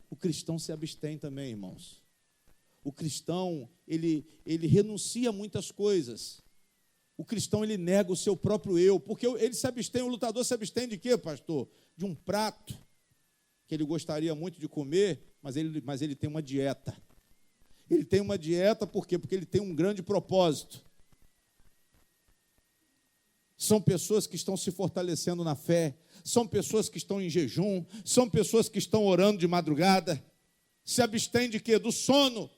O cristão se abstém também, irmãos. O cristão, ele renuncia a muitas coisas. O cristão, ele nega o seu próprio eu, porque ele se abstém, o lutador se abstém de quê, pastor? De um prato que ele gostaria muito de comer, mas ele tem uma dieta. Ele tem uma dieta por quê? Porque ele tem um grande propósito. São pessoas que estão se fortalecendo na fé, são pessoas que estão em jejum, são pessoas que estão orando de madrugada, se abstêm de quê? Do sono.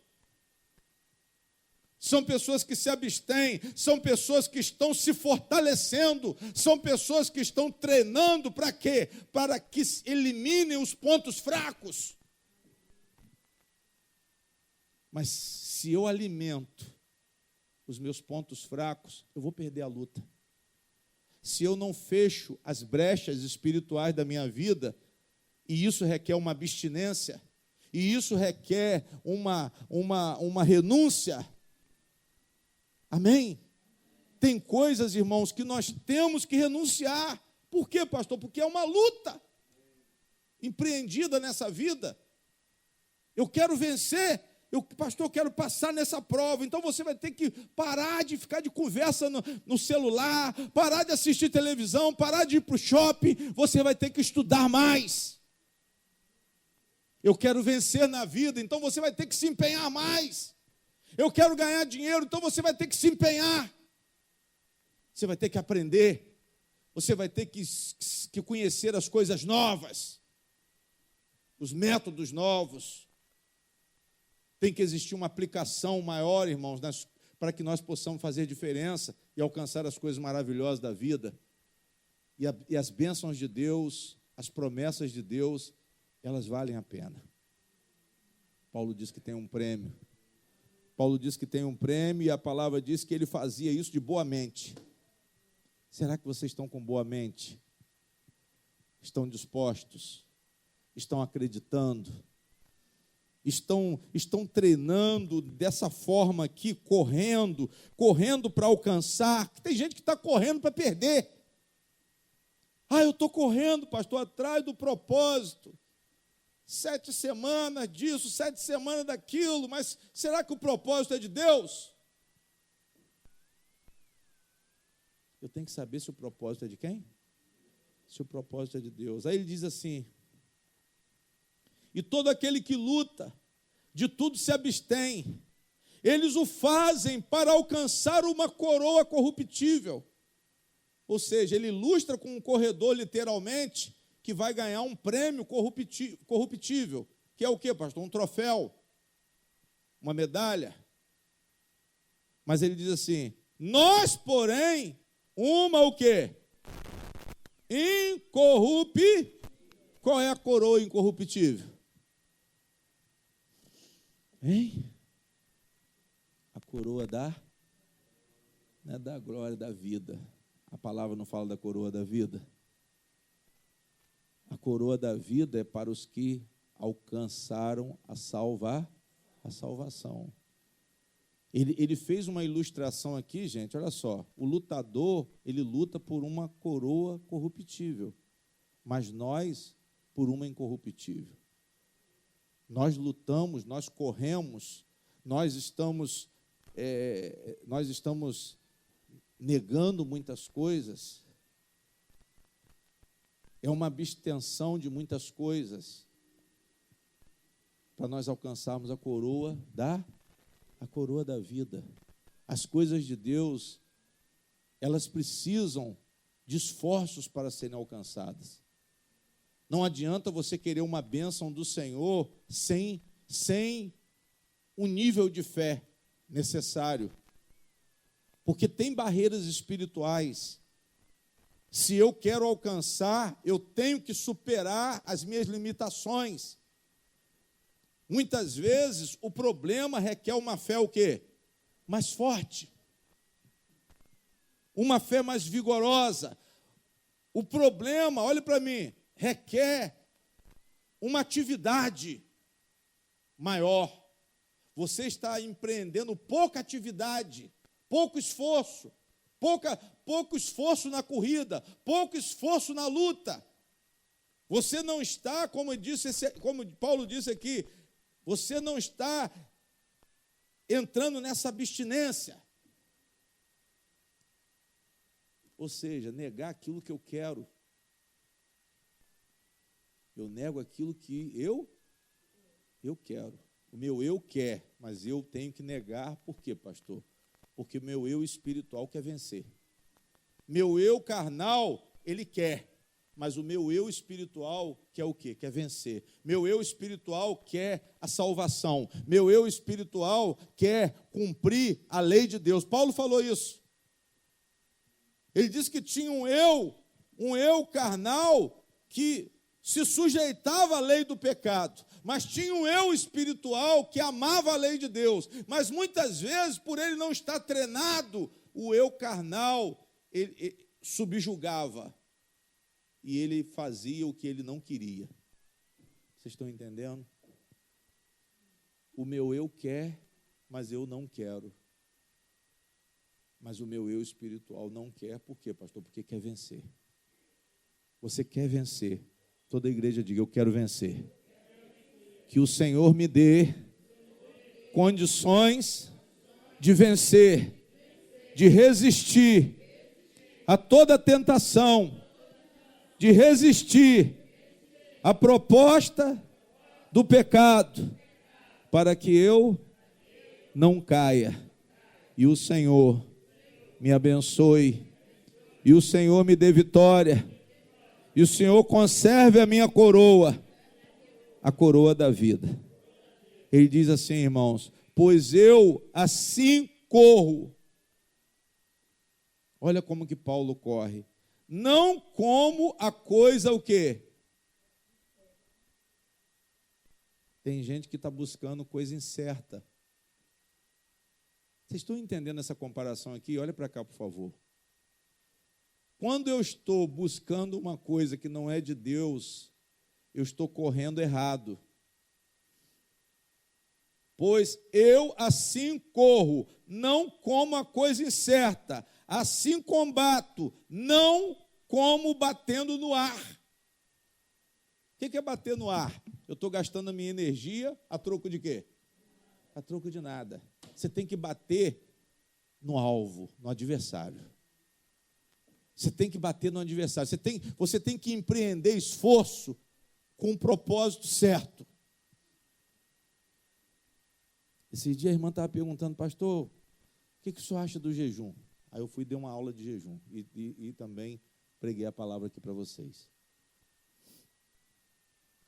São pessoas que se abstêm, são pessoas que estão se fortalecendo, são pessoas que estão treinando para quê? Para que eliminem os pontos fracos. Mas se eu alimento os meus pontos fracos, eu vou perder a luta. Se eu não fecho as brechas espirituais da minha vida, e isso requer uma abstinência, e isso requer uma renúncia. Amém? Tem coisas, irmãos, que nós temos que renunciar. Por quê, pastor? Porque é uma luta empreendida nessa vida. Eu quero vencer. Pastor, eu quero passar nessa prova. Então você vai ter que parar de ficar de conversa no celular, parar de assistir televisão, parar de ir para o shopping. Você vai ter que estudar mais. Eu quero vencer na vida, então você vai ter que se empenhar mais. Eu quero ganhar dinheiro, então você vai ter que se empenhar. Você vai ter que aprender. Você vai ter que conhecer as coisas novas, os métodos novos. Tem que existir uma aplicação maior, irmãos, para que nós possamos fazer diferença e alcançar as coisas maravilhosas da vida. E as bênçãos de Deus, as promessas de Deus, elas valem a pena. Paulo diz que tem um prêmio. Paulo diz que tem um prêmio e a palavra diz que ele fazia isso de boa mente. Será que vocês estão com boa mente? Estão dispostos? Estão acreditando? Estão treinando dessa forma aqui, correndo para alcançar? Tem gente que está correndo para perder. Eu estou correndo, pastor, atrás do propósito. 7 semanas disso, 7 semanas daquilo, mas será que o propósito é de Deus? Eu tenho que saber se o propósito é de quem? Se o propósito é de Deus. Aí ele diz assim: e todo aquele que luta, de tudo se abstém, eles o fazem para alcançar uma coroa corruptível. Ou seja, ele ilustra com um corredor, literalmente, que vai ganhar um prêmio corruptível, que é o quê, pastor? Um troféu, uma medalha. Mas ele diz assim: nós, porém, o quê? Qual é a coroa incorruptível? Hein? A coroa não é da glória da vida. A palavra não fala da coroa da vida. A coroa da vida é para os que alcançaram a salvação. Ele fez uma ilustração aqui, gente, olha só. O lutador, ele luta por uma coroa corruptível, mas nós por uma incorruptível. Nós lutamos, nós corremos, nós estamos negando muitas coisas. É uma abstenção de muitas coisas para nós alcançarmos a coroa da vida. As coisas de Deus, elas precisam de esforços para serem alcançadas. Não adianta você querer uma bênção do Senhor sem o nível de fé necessário. Porque tem barreiras espirituais. Se eu quero alcançar, eu tenho que superar as minhas limitações. Muitas vezes o problema requer uma fé o quê? Mais forte. Uma fé mais vigorosa. O problema, olhe para mim, requer uma atividade maior. Você está empreendendo pouca atividade, pouco esforço, pouco esforço na corrida, pouco esforço na luta. Você não está, como Paulo disse aqui, você não está entrando nessa abstinência. Ou seja, negar aquilo que eu quero. Eu nego aquilo que eu Eu quero. O meu eu quer, mas eu tenho que negar. Por quê, pastor? Porque meu eu espiritual quer vencer. Meu eu carnal, ele quer. Mas o meu eu espiritual quer o quê? Quer vencer. Meu eu espiritual quer a salvação. Meu eu espiritual quer cumprir a lei de Deus. Paulo falou isso. Ele disse que tinha um eu carnal que se sujeitava à lei do pecado, mas tinha um eu espiritual que amava a lei de Deus. Mas muitas vezes, por ele não estar treinado, o eu carnal ele subjugava e ele fazia o que ele não queria. Vocês estão entendendo? O meu eu quer, mas eu não quero. Mas o meu eu espiritual não quer. Por quê, pastor? Porque quer vencer. Você quer vencer. Toda a igreja diga, eu quero vencer. Que o Senhor me dê condições de vencer, de resistir a toda tentação, de resistir à proposta do pecado, para que eu não caia. E o Senhor me abençoe, e o Senhor me dê vitória, e o Senhor conserve a minha coroa, a coroa da vida. Ele diz assim, irmãos, pois eu assim corro. Olha como que Paulo corre. Não como a coisa o quê? Tem gente que está buscando coisa incerta. Vocês estão entendendo essa comparação aqui? Olha para cá, por favor. Quando eu estou buscando uma coisa que não é de Deus, eu estou correndo errado. Pois eu assim corro, não como a coisa incerta, assim combato, não como batendo no ar. O que é bater no ar? Eu estou gastando a minha energia a troco de quê? A troco de nada. Você tem que bater no alvo, no adversário. Você tem que bater no adversário. Você tem que empreender esforço com o propósito certo. Esse dia a irmã estava perguntando, pastor, o que o senhor acha do jejum? Aí eu fui dar uma aula de jejum e também preguei a palavra aqui para vocês.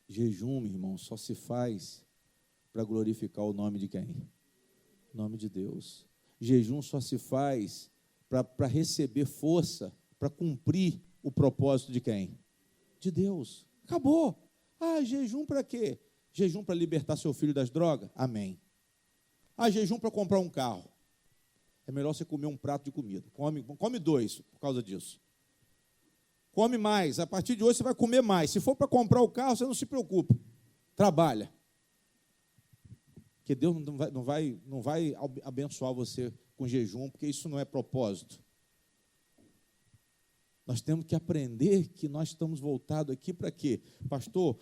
Jejum, meu irmão, só se faz para glorificar o nome de quem? O nome de Deus. Jejum só se faz para receber força, para cumprir o propósito de quem? De Deus. Acabou. Jejum para quê? Jejum para libertar seu filho das drogas? Amém. Jejum para comprar um carro. É melhor você comer um prato de comida. Come 2 por causa disso. Come mais. A partir de hoje você vai comer mais. Se for para comprar o carro, você não se preocupa. Trabalha. Porque Deus não vai abençoar você com jejum, porque isso não é propósito. Nós temos que aprender que nós estamos voltados aqui para quê? Pastor,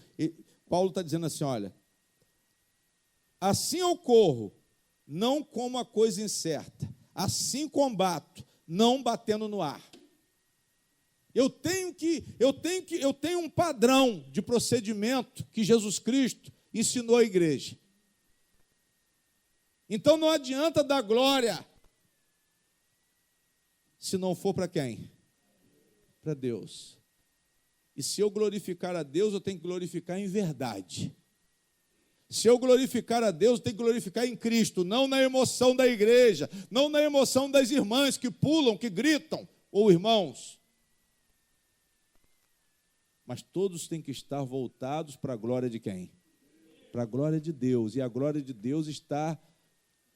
Paulo está dizendo assim, olha, assim eu corro, não como a coisa incerta, assim combato, não batendo no ar. Eu tenho um padrão de procedimento que Jesus Cristo ensinou à igreja. Então não adianta dar glória se não for para quem? Para Deus. E se eu glorificar a Deus, eu tenho que glorificar em verdade. Se eu glorificar a Deus, eu tenho que glorificar em Cristo, não na emoção da igreja, não na emoção das irmãs que pulam, que gritam, ou irmãos. Mas todos têm que estar voltados para a glória de quem? Para a glória de Deus. E a glória de Deus está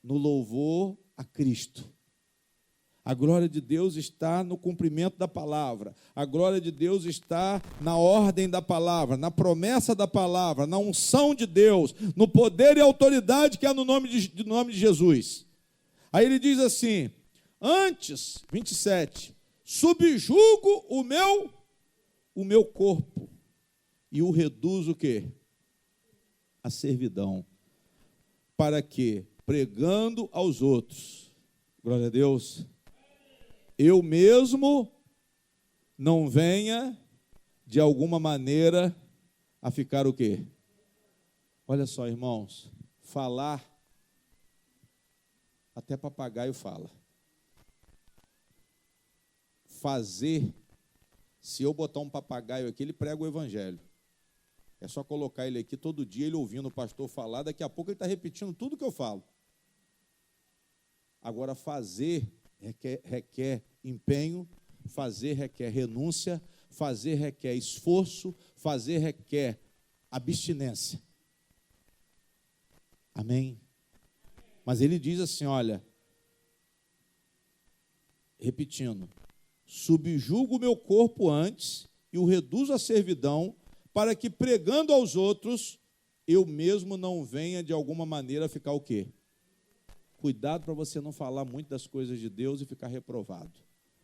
no louvor a Cristo. A glória de Deus está no cumprimento da palavra. A glória de Deus está na ordem da palavra, na promessa da palavra, na unção de Deus, no poder e autoridade que há no nome de Jesus. Aí ele diz assim, antes, 27, subjugo o meu corpo e o reduzo o quê? A servidão, para que, pregando aos outros, glória a Deus, eu mesmo não venha, de alguma maneira, a ficar o quê? Olha só, irmãos, falar, até papagaio fala. Fazer, se eu botar um papagaio aqui, ele prega o evangelho. É só colocar ele aqui todo dia, ele ouvindo o pastor falar, daqui a pouco ele está repetindo tudo que eu falo. Agora, fazer requer empenho, fazer requer renúncia, fazer requer esforço, fazer requer abstinência. Amém? Mas ele diz assim, olha, repetindo, subjugo o meu corpo antes e o reduzo à servidão, para que pregando aos outros, eu mesmo não venha de alguma maneira ficar o quê? Cuidado para você não falar muito das coisas de Deus e ficar reprovado,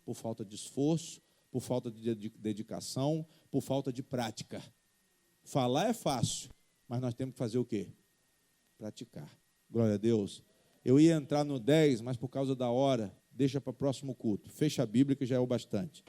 por falta de esforço, por falta de dedicação, por falta de prática. Falar é fácil, mas nós temos que fazer o quê? Praticar. Glória a Deus. Eu ia entrar no 10, mas por causa da hora, deixa para o próximo culto. Fecha a Bíblia que já é o bastante.